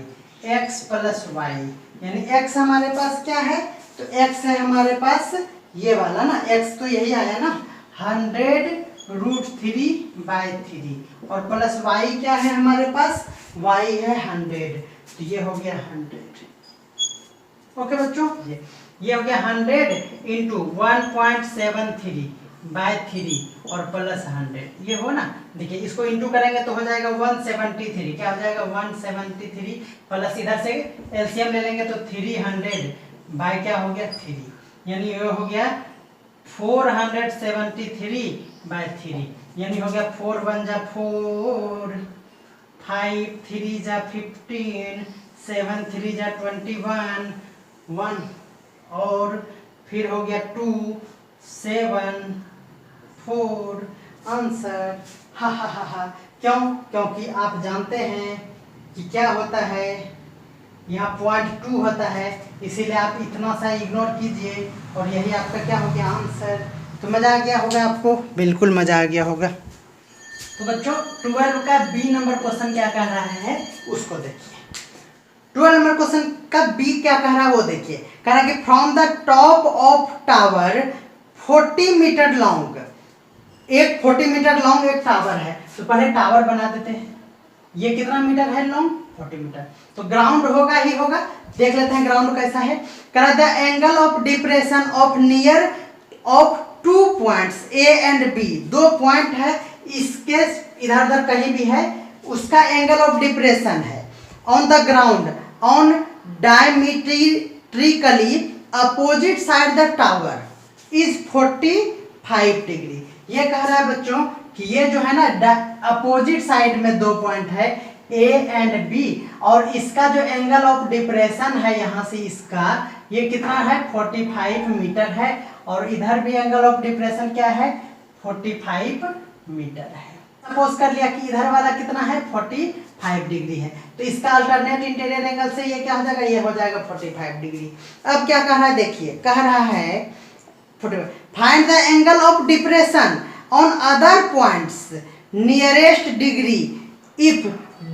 S1: यानी x हमारे पास क्या है, तो x है हमारे पास ये वाला ना, x तो यही आया ना 100 √3 बाय 3 और प्लस y क्या है हमारे पास, y है 100, तो ये हो गया 100। ओके बच्चों, ये हो गया 100 इंटू 1.73 बाय 3 और प्लस 100, ये हो ना। देखिए इसको इंटू करेंगे तो हो जाएगा 173, क्या हो जाएगा 173 प्लस इधर से एलसीएम ले लेंगे तो 300 बाय क्या हो गया 3, यानी ये हो गया 473 बाय 3, यानी हो गया 4 1 जा 4, 5 3 जा 15, 7 3 जा 21, 1 और फिर हो गया 2 7 4 आंसर। हा। क्यों, क्योंकि आप जानते हैं कि क्या होता है, यहाँ 0.2 होता है, इसीलिए आप इतना सा इग्नोर कीजिए और यही आपका क्या हो गया आंसर। तो मज़ा आ गया होगा आपको, बिल्कुल मज़ा आ गया होगा। तो बच्चों 12 का B नंबर क्वेश्चन क्या कह रहा है उसको देखिए। 12 नंबर क्वेश्चन का B क्या कह रहा है वो देखिए। कह रहा है कि from the top of tower 40 metre long, एक 40 मीटर लॉन्ग एक टावर है, तो पहले टावर बना देते हैं। ये कितना मीटर है लॉन्ग 40 मीटर, तो ग्राउंड होगा ही होगा, देख लेते हैं ग्राउंड कैसा है। कह the angle of depression of near of 2 points A and B, 2 point है, इसके इधर उधर कहीं भी है, उसका एंगल ऑफ डिप्रेशन है on the ground on diametrically opposite side the tower is 45 degree. ये कह रहा है बच्चों कि ये जो है ना अपोजिट साइड में 2 पॉइंट है A एंड B, और इसका जो एंगल ऑफ डिप्रेशन है यहाँ से इसका ये कितना है 45 मीटर है, और इधर भी एंगल ऑफ डिप्रेशन क्या है 45 मीटर है। सपोज कर लिया कि इधर वाला कितना है 45 डिग्री है, तो इसका अल्टरनेट इंटीरियर एंगल से ये क्या हो जाएगा, ये हो जाएगा 45 डिग्री। अब क्या कह रहा है देखिए, कह रहा है find the angle of depression on other points nearest degree if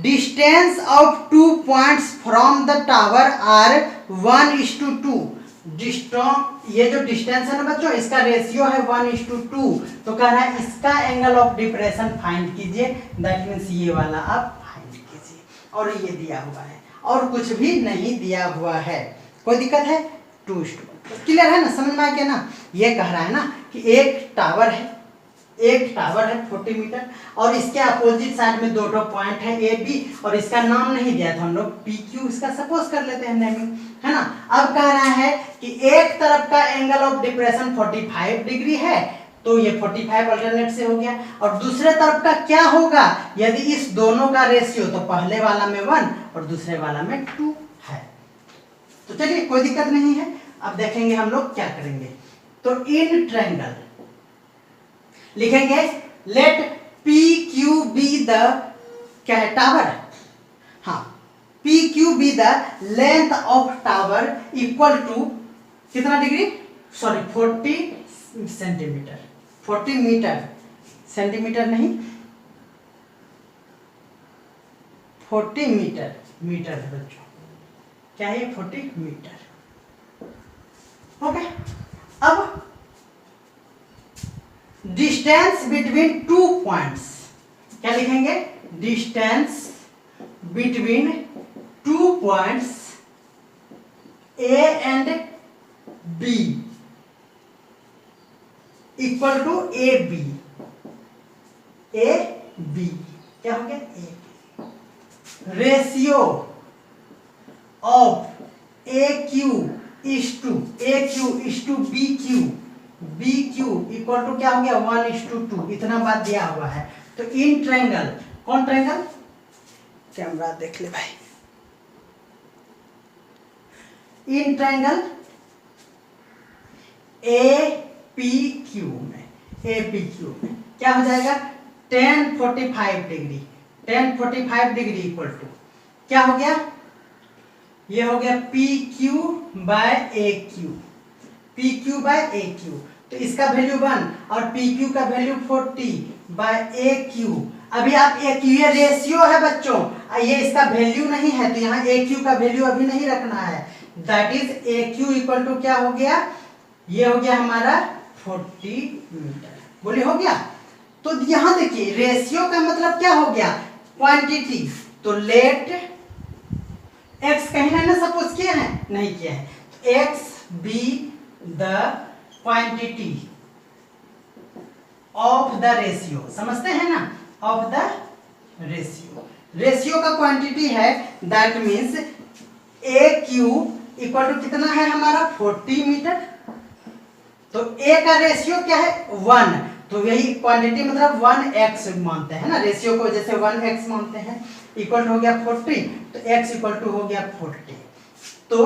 S1: distance of 2 points from the tower are 1:2। ये जो डिस्टेंस है ना बच्चों, इसका रेशियो है 1:2। तो कह रहा है इसका एंगल ऑफ डिप्रेशन फाइंड कीजिए, दैट मीन्स ये वाला आप फाइंड कीजिए। और ये दिया हुआ है और कुछ भी नहीं दिया हुआ है। कोई दिक्कत है? 2:1 क्लियर है ना, समझ में आ गया ना। ये कह रहा है ना कि एक टावर है 40 मीटर और इसके अपोजिट साइड में 2 पॉइंट है ए बी, और इसका नाम नहीं दिया था हम लोग पी क्यू, इसका सपोज कर लेते हैं नेमिंग, है ना। अब कह रहा है कि एक तरफ का एंगल ऑफ डिप्रेशन 45 डिग्री है, तो ये 45 अल्टरनेट से हो गया। और दूसरे तरफ का क्या होगा यदि इस दोनों का रेशियो, तो पहले वाला में 1 और दूसरे वाला में 2 है। तो चलिए कोई दिक्कत नहीं है। अब देखेंगे हम लोग क्या करेंगे। तो इन ट्रायंगल लिखेंगे let P Q be the क्या है टावर, हाँ P Q be the length of tower equal to कितना degree, sorry 40 centimetre, 40 metre, centimetre नहीं 40 मीटर, मीटर है बच्चों, क्या है 40 मीटर। ओके, अब डिस्टेंस बिटवीन 2 पॉइंट्स क्या लिखेंगे, distance between 2 points A and B equal to A B, A B क्या हो गया A B. Ratio of A Q is to B Q equal to क्या हो गया 1:2, इतना बात दिया हुआ है। तो इन ट्रायंगल, कौन ट्रायंगल, कैमरा देख ले भाई, इन ट्रायंगल ए पी क्यू में क्या हो जाएगा 1045 डिग्री, 1045 डिग्री इक्वल टू क्या हो गया, ये हो गया P Q by A Q, P Q by A Q. तो इसका वैल्यू 1 और पी क्यू का वैल्यू 40 बाय ए क्यू। अभी आप ए क्यू, ये रेशियो है बच्चों, ये इसका वैल्यू नहीं है, तो यहाँ ए क्यू का वैल्यू अभी नहीं रखना है। That is A Q equal to क्या हो गया, ये हो गया हमारा 40 मीटर, बोले हो गया। तो यहाँ देखिए रेशियो का मतलब क्या हो गया, क्वांटिटी। तो लेट एक्स कहीं ना सपोज किया है, नहीं किया है, तो x be the quantity of the ratio, समझते हैं ना, ऑफ द रेशियो, रेशियो का क्वांटिटी है, that means A Q equal to कितना है हमारा 40 मीटर। तो ए का रेशियो क्या है 1, तो यही क्वांटिटी मतलब 1x मानते हैं ना, रेशियो को जैसे 1x मानते हैं, इक्वल हो गया 40, तो x इक्वल टू हो गया 40। तो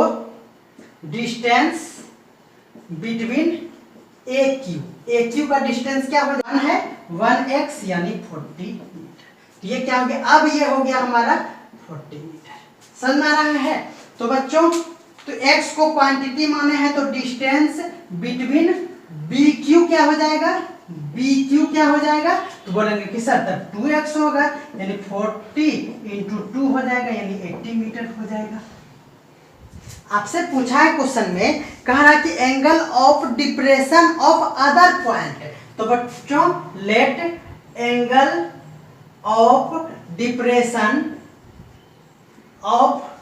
S1: डिस्टेंस बिटवीन ए क्यू का डिस्टेंस क्या हो जाना है 1x यानी 40 मीटर। तो ये क्या हो गया, अब ये हो गया हमारा 40 मीटर, समझ में आ रहा है। तो बच्चों तो x को क्वांटिटी माने हैं, तो डिस्टेंस बिटवीन बी क्यू क्या हो जाएगा, बी क्यू क्या हो जाएगा, तो बोलेंगे कि सर तब 2x होगा, यानी 40 इंटू 2 हो जाएगा, यानी 80 मीटर हो जाएगा। आपसे पूछा है क्वेश्चन में, कह रहा कि angle of depression of other point, तो बच्चों let angle of depression of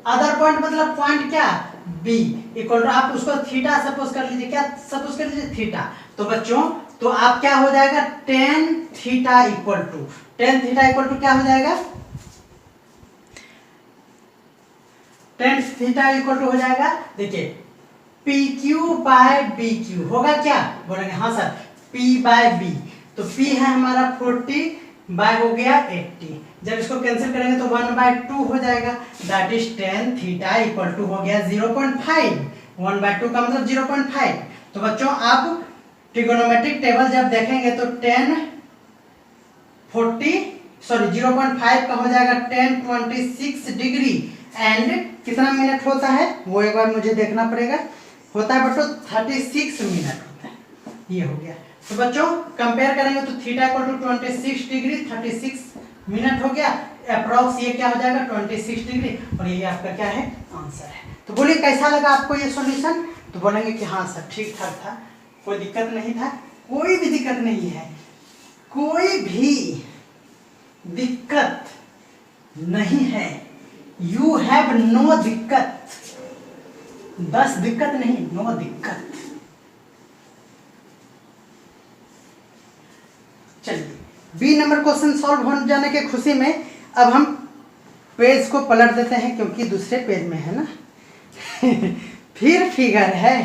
S1: other point मतलब पॉइंट क्या बी इक्वल टू, आप उसको थीटा सपोज कर लीजिए, क्या सपोज कर लीजिए थीटा। तो बच्चों तो आप क्या हो जाएगा tan थीटा इक्वल टू क्या हो जाएगा, tan थीटा इक्वल टू हो जाएगा, देखिए P Q by B Q होगा, क्या बोलेंगे हाँ सर p बाय बी, तो p है हमारा 40 बाय हो गया 80, जब इसको कैंसिल करेंगे तो 1/2 हो जाएगा, that is tan theta equal to हो गया 0.5, 1/2 का मतलब 0.5। तो बच्चों आप ट्रिगोनोमेट्रिक टेबल जब देखेंगे तो 0.5 का हो जाएगा 1026 डिग्री एंड कितना मिनट होता है वो एक बार मुझे देखना पड़ेगा, होता है बच्चों 36 मिनट होता है, ये हो गया। तो बच्चों कंपेयर करेंगे तो theta equal to 26 degree 36 minute हो गया, अप्रॉक्स ये क्या हो जाएगा 26 डिग्री, और ये आपका क्या है आंसर है। तो बोलिए कैसा लगा आपको ये सॉल्यूशन? तो बोलेंगे कि हाँ सर ठीक ठाक था, कोई दिक्कत नहीं था, कोई भी दिक्कत नहीं है, कोई भी दिक्कत नहीं है, यू हैव नो दिक्कत, 10 दिक्कत नहीं, नो दिक्कत। चलिए बी नंबर क्वेश्चन सॉल्व हो जाने के खुशी में अब हम पेज को पलट देते हैं, क्योंकि दूसरे पेज में है ना फिर फिगर है।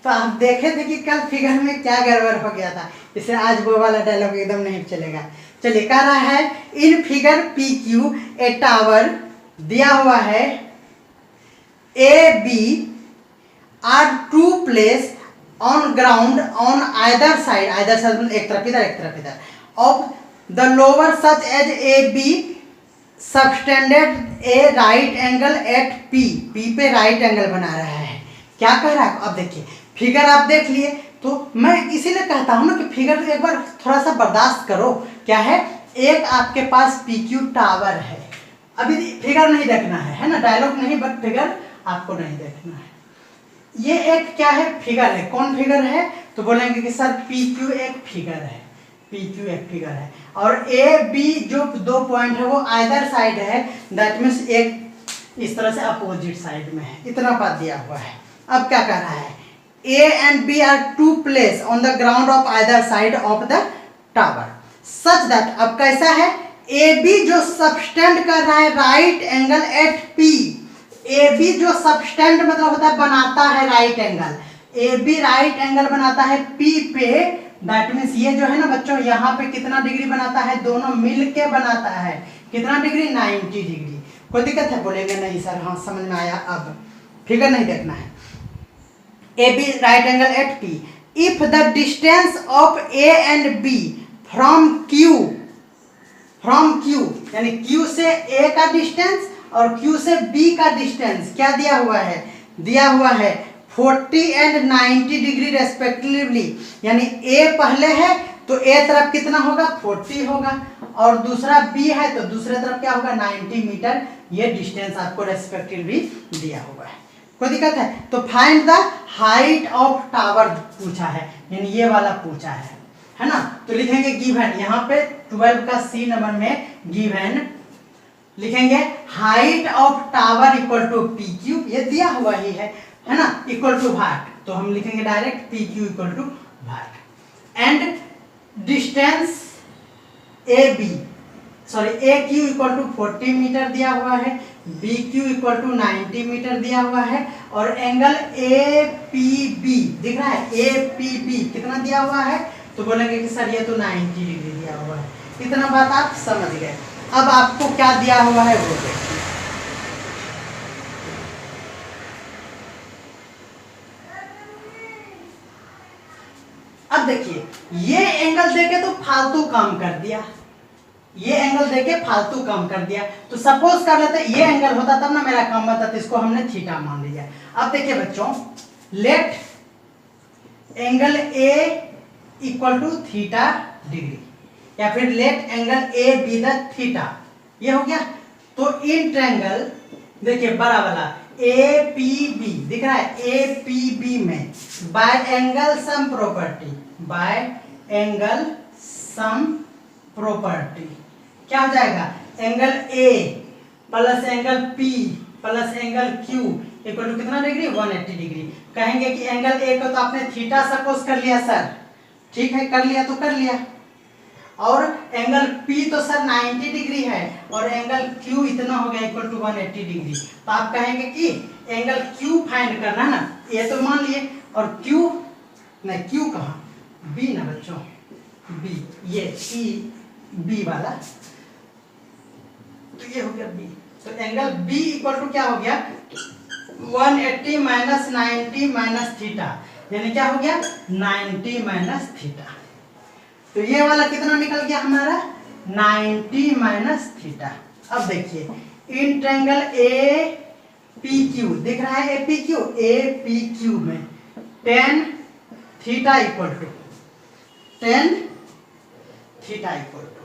S1: तो आप देखे थे कि कल फिगर में क्या गड़बड़ हो गया था, इसे आज वो वाला डायलॉग एकदम नहीं चलेगा। चलिए कह रहा है in figure P Q a tower दिया हुआ है A B are two place on ground on either side एक तरफ इधर of the lower such as A B subtended a right angle at P पे राइट एंगल बना रहा है। क्या कह रहा है अब देखिए, फिगर आप देख लिए, तो मैं इसीलिए कहता हूं ना कि फिगर एक बार थोड़ा सा बर्दाश्त करो। क्या है, एक आपके पास पी क्यू टावर है, अभी फिगर नहीं देखना है ना, डायलॉग नहीं, बट फिगर आपको नहीं देखना है। ये एक क्या है फिगर है, कौन फिगर है? तो बोलेंगे कि सर पी क्यू एक फिगर है, पी क्यू एक फिगर है, और ए बी जो 2 पॉइंट है वो आइदर साइड है, दैट मीन्स एक इस तरह से अपोजिट साइड में है, इतना बात दिया हुआ है। अब क्या कह रहा है, A and B are two place on the ground of either side of the tower such that, अब कैसा है, ए बी जो सबस्टेंड कर रहा है right angle at P, A B जो सबस्टेंड मतलब होता है बनाता है right angle, A B right angle बनाता है पी पे, दैट मीन्स ये जो है ना बच्चों यहाँ पे कितना डिग्री बनाता है, दोनों मिल के बनाता है कितना डिग्री, 90 डिग्री। कोई दिक्कत है? बोलेंगे नहीं सर, हाँ समझ में आया, अब फिगर नहीं देखना है। A B right angle at P if the distance of A and B from Q यानी क्यू से ए का डिस्टेंस और Q से B का डिस्टेंस क्या दिया हुआ है, दिया हुआ है 40 एंड 90 डिग्री रेस्पेक्टिवली, यानी A पहले है तो A तरफ कितना होगा 40 होगा, और दूसरा B है तो दूसरे तरफ क्या होगा 90 मीटर, ये डिस्टेंस आपको रेस्पेक्टिवली दिया हुआ है। कोई दिक्कत है? तो find the height of tower पूछा है, यानी ये वाला पूछा है ना। तो लिखेंगे गिवन, यहाँ पे 12 का C नंबर में गिवन लिखेंगे height of tower equal to P Q, ये दिया हुआ ही है ना, इक्वल टू वाट, तो हम लिखेंगे direct P Q equal to what, and distance A B A Q equal to 40 metre दिया हुआ है, B Q equal to 90 metre दिया हुआ है, और एंगल ए पी बी दिख रहा है, ए पी बी कितना दिया हुआ है, तो बोलेंगे कि सर ये तो 90 डिग्री दिया हुआ है। इतना बात आप समझ गए। अब आपको क्या दिया हुआ है वो देखिए, अब देखिए ये एंगल देके तो फालतू काम कर दिया, ये एंगल देके फालतू काम कर दिया। तो सपोज कर लेते ये एंगल होता तब ना मेरा काम बनता, तो इसको हमने थीटा मान लिया। अब देखिए बच्चों, let angle A equal to theta degree, या फिर let angle A B the theta, ये हो गया। तो इन ट्रायंगल देखिए बड़ा वाला ए पी बी दिख रहा है, ए पी बी में by angle sum property, by angle sum property क्या हो जाएगा, angle A plus angle P plus angle Q equal to कितना डिग्री 180 डिग्री। कहेंगे कि एंगल ए को तो आपने थीटा सपोज कर लिया सर, ठीक है कर लिया तो कर लिया, और एंगल P तो सर 90 डिग्री है, और एंगल Q इतना हो गया इक्वल टू 180 डिग्री। तो आप कहेंगे कि एंगल Q फाइंड करना है ना, ये तो मान लिए, और Q नहीं, Q कहाँ, B ना बच्चों, B, ये E B वाला, तो ये हो गया B। तो एंगल B इक्वल टू क्या हो गया 180 माइनस 90 माइनस थीटा, यानी क्या हो गया 90 माइनस थीटा। तो ये वाला कितना निकल गया हमारा 90 माइनस थीटा। अब देखिए in triangle A P Q दिख रहा है, ए पी क्यू में tan theta equal to tan theta equal to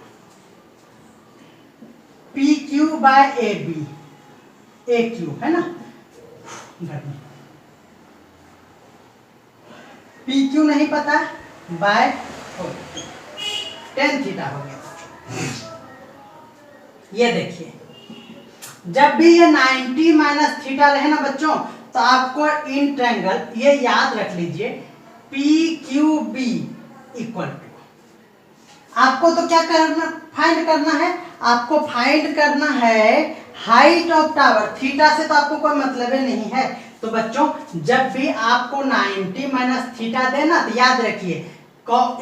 S1: P Q by A B, A Q है ना, पी क्यू नहीं पता, बाय टेन थीटा हो गया। ये देखिए जब भी ये 90 माइनस थीटा रहे ना बच्चों, तो आपको इन ट्रायंगल ये याद रख लीजिए P Q B equal to, आपको तो क्या करना, फाइंड करना है, आपको फाइंड करना है हाइट ऑफ टावर। थीटा से तो आपको कोई मतलब ही नहीं है। तो बच्चों जब भी आपको 90 माइनस थीटा देना, तो याद रखिए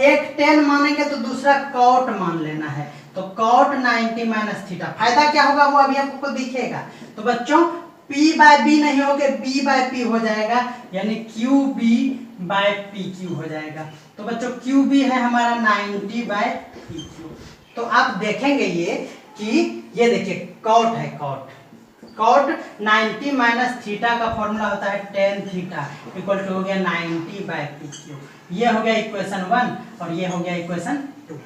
S1: एक 10 मानेंगे तो दूसरा कॉट मान लेना है। तो कॉट 90 माइनस थीटा, फायदा क्या होगा वो अभी आपको दिखेगा। तो बच्चों P बाय बी नहीं होगे, B बाय P हो जाएगा, यानी Q B by P Q हो जाएगा। तो बच्चों क्यू बी है हमारा 90 बाय पी क्यू। तो आप देखेंगे ये कि ये देखिए कॉट है, कॉट 90 माइनस थीटा का फॉर्मूला होता है टेन थीटा इक्वल टू हो गया 90 बाय पी क्यू। ये हो गया इक्वेशन 1 और ये हो गया इक्वेशन 2।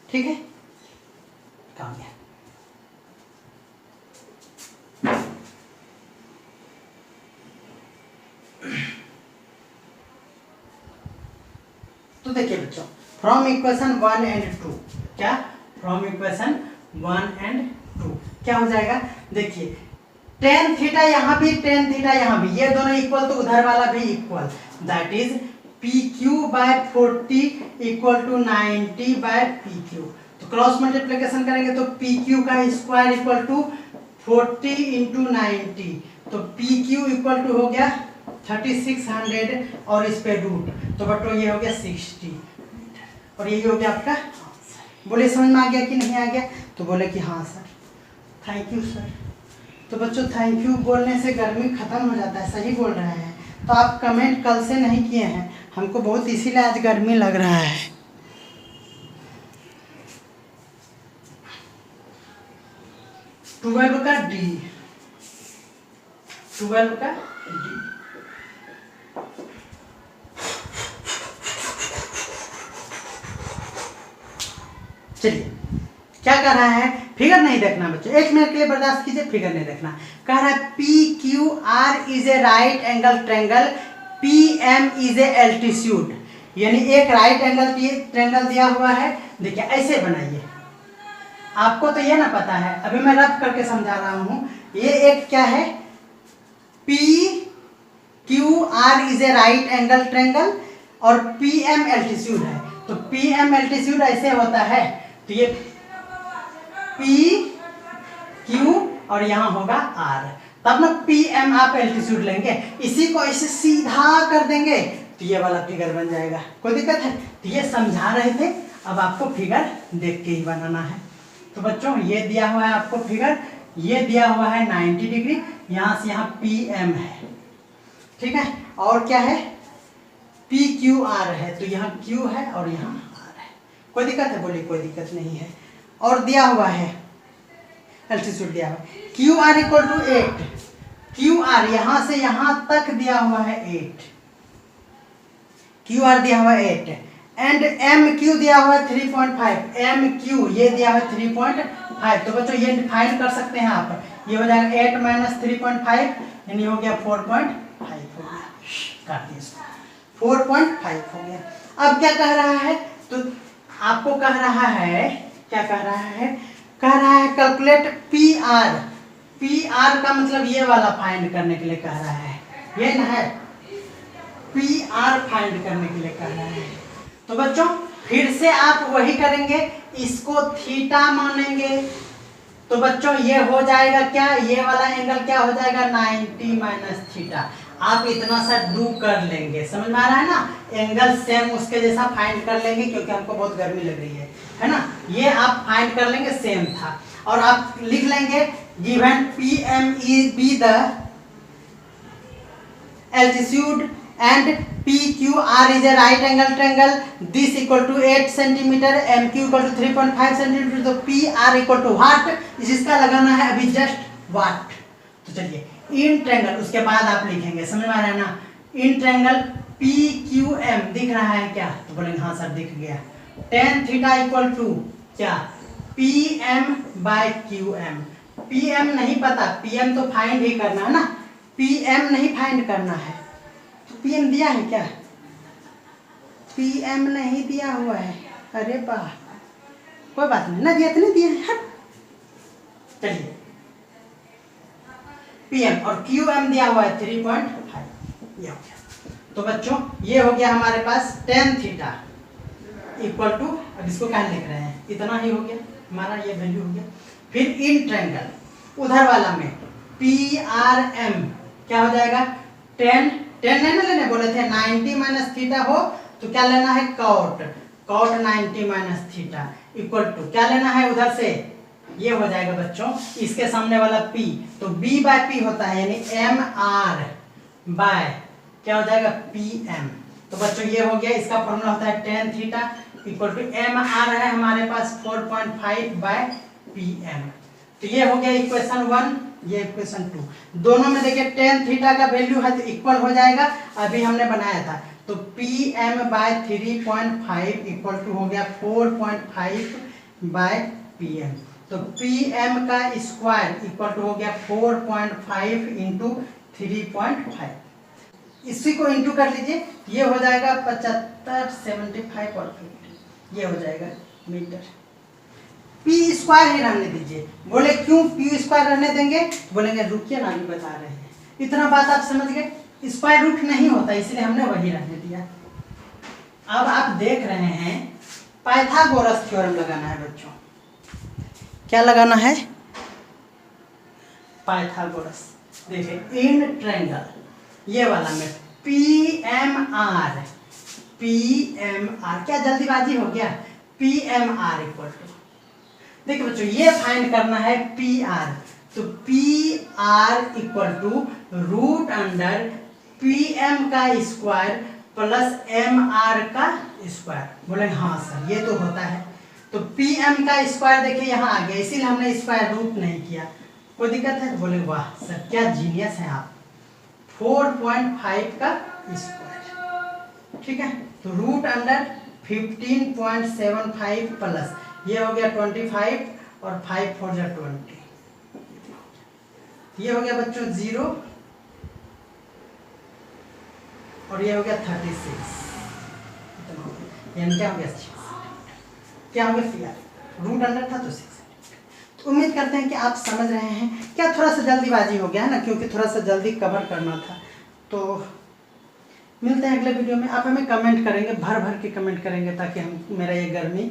S1: ठीक है, काम गया। तो देखिए बच्चों फ्रॉम इक्वेशन 1 एंड 2, क्या फ्रॉम इक्वेशन 1 एंड 2 क्या हो जाएगा, देखिए टेन थीटा यहाँ भी, टेन थीटा यहाँ भी, ये दोनों इक्वल, तो उधर वाला भी equal, that is P Q by 40 equal to 90 by P Q. तो क्रॉस मल्टीप्लिकेशन करेंगे तो पी क्यू का स्क्वायर इक्वल टू 40 इंटू 90, तो पी क्यू इक्वल टू हो गया 3600 और इस पे रूट, तो बच्चों ये हो गया 60 और ये हो गया आपका। बोले समझ में आ गया कि नहीं आ गया, तो बोले कि हाँ सर, थैंक यू सर। तो बच्चों थैंक यू बोलने से गर्मी खत्म हो जाता है, सही बोल रहे हैं। तो आप कमेंट कल से नहीं किए हैं, हमको बहुत इसीलिए आज गर्मी लग रहा है। ट्वेल्व का डी, 12 का डी, चलिए क्या कर रहा है, फिगर नहीं देखना बच्चों, एक मिनट के लिए बर्दाश्त कीजिए, फिगर नहीं देखना। कह रहा है P Q R is a right angle triangle, P M is a altitude, यानी एक राइट एंगल ट्रायंगल दिया हुआ है। देखिए ऐसे बनाइए, आपको तो ये ना पता है, अभी मैं रफ करके समझा रहा हूं। ये एक क्या है, P Q R is a right angle triangle और पी एम एल्टीट्यूड है। तो पी एम एल्टीट्यूड ऐसे होता है, तो ये पी क्यू और यहाँ होगा आर, तब ना पी एम आप एल्टीट्यूड लेंगे, इसी को ऐसे सीधा कर देंगे तो ये वाला फिगर बन जाएगा। कोई दिक्कत है? तो ये समझा रहे थे, अब आपको फिगर देख के ही बनाना है। तो बच्चों ये दिया हुआ है आपको फिगर, ये दिया हुआ है 90 डिग्री, यहाँ से यहाँ पी एम है, ठीक है, और क्या है पी क्यू आर है, तो यहाँ क्यू है और यहाँ आर है। कोई दिक्कत है? बोलिए कोई दिक्कत नहीं है। और दिया हुआ है एल्टीट्यूड दिया हुआ है Q R equal to 8, Q R यहाँ से यहाँ तक दिया हुआ है 8, क्यू आर दिया हुआ है 8 एंड एम क्यू दिया हुआ है 3.5, एम क्यू ये दिया हुआ है 3.5। तो बच्चों ये फाइंड कर सकते हैं आप, ये हो जाएगा 8 माइनस 3.5 यानी हो गया 4.5 हो गया, काट दिए इसको, 4.5 हो गया। अब क्या कह रहा है, तो आपको कह रहा है, क्या कह रहा है, कह रहा है calculate P R, P R का मतलब ये वाला फाइंड करने के लिए कह रहा है, ये ना है पी आर फाइंड करने के लिए कह रहा है। तो बच्चों फिर से आप वही करेंगे, इसको थीटा मानेंगे, तो बच्चों ये हो जाएगा क्या, ये वाला एंगल क्या हो जाएगा 90 माइनस थीटा। आप इतना सा डू कर लेंगे, समझ में आ रहा है ना, एंगल सेम उसके जैसा फाइंड कर लेंगे, क्योंकि हमको बहुत गर्मी लग रही है ना, ये आप फाइंड कर लेंगे सेम था। और आप लिख लेंगे given P M E be the altitude and P Q R is a right angle triangle, this equal to 8 centimetre, M Q equal to 3.5 centimetre, तो P R equal to what, इसका लगाना है अभी जस्ट व्हाट। तो चलिए in triangle, उसके बाद आप लिखेंगे, समझ में आ रहा है ना, in triangle P Q M दिख रहा है क्या? तो बोलेंगे हाँ सर दिख गया। टेन थीटा इक्वल टू क्या? P M by Q M. P M नहीं पता, पी एम तो फाइंड ही करना है ना, पी एम नहीं फाइंड करना है। तो पी एम दिया है क्या? पी एम नहीं दिया हुआ है। अरे वाह, कोई बात नहीं ना, दिया तो नहीं दिया है, हट। चलिए पी एम और क्यू एम दिया हुआ है 3.5, ये हो गया। तो बच्चों ये हो गया हमारे पास टेन थीटा इक्वल टू, अब इसको क्या लिख रहे हैं, इतना ही हो गया हमारा, ये वैल्यू हो गया। फिर इन ट्रायंगल उधर वाला में पी आर एम क्या हो जाएगा? 10 नहीं ना लेने बोले थे, 90 माइनस थीटा हो तो क्या लेना है? Cot 90 minus theta equal to क्या लेना है उधर से? ये हो जाएगा बच्चों इसके सामने वाला p, तो b बाय p होता है, यानी एम आर बाय क्या हो जाएगा? P M. तो बच्चों ये हो गया, इसका फॉर्मूला होता है tan theta equal to M R है हमारे पास 4.5 बाय पी एम। तो ये हो गया इक्वेशन 1, ये इक्वेशन 2। दोनों में देखिए टेन थीटा का वैल्यू है तो इक्वल हो जाएगा, अभी हमने बनाया था। तो P M by 3.5 equal to हो गया 4.5 बाय पी एम। तो पी एम का स्क्वायर इक्वल टू हो गया 4.5 इंटू 3.5। इसी को इंटू कर लीजिए, ये हो जाएगा 75, 75 और 50, ये हो जाएगा मीटर। पी स्क्वायर ही रहने दीजिए। बोले क्यों पी स्क्वायर रहने देंगे? बोलेंगे रुकिए ना, अभी बता रहे हैं। इतना बात आप समझ गए, स्क्वायर रूट नहीं होता इसलिए हमने वही रहने दिया। अब आप देख रहे हैं पाइथागोरस थ्योरम लगाना है बच्चों। क्या लगाना है? पाइथागोरस। देखिए इन ट्रायंगल ये वाला में पी एम आर, क्या जल्दीबाजी हो गया? P M R equal to, देखिए बच्चों ये फाइंड करना है पी आर, तो P R equal to root under P M का स्क्वायर प्लस एम आर का स्क्वायर। बोले हाँ सर ये तो होता है। तो पी एम का स्क्वायर देखिए यहाँ आ गया, इसीलिए हमने स्क्वायर रूट नहीं किया। कोई दिक्कत है? बोले वाह सर क्या जीनियस है आप, 4.5 का स्क्वायर, ठीक है। तो रूट अंडर 15.75 प्लस ये हो गया 25 और 5 4 जा 20, ये हो गया बच्चों 0 और ये हो गया 36, यानी क्या हो गया 6, क्या हो गया फिर रूट अंडर था तो 6। तो उम्मीद करते हैं कि आप समझ रहे हैं। क्या थोड़ा सा जल्दीबाजी हो गया है ना, क्योंकि थोड़ा सा जल्दी कवर करना था। तो मिलते हैं अगले वीडियो में। आप हमें कमेंट करेंगे, भर भर के कमेंट करेंगे ताकि हम मेरा ये गर्मी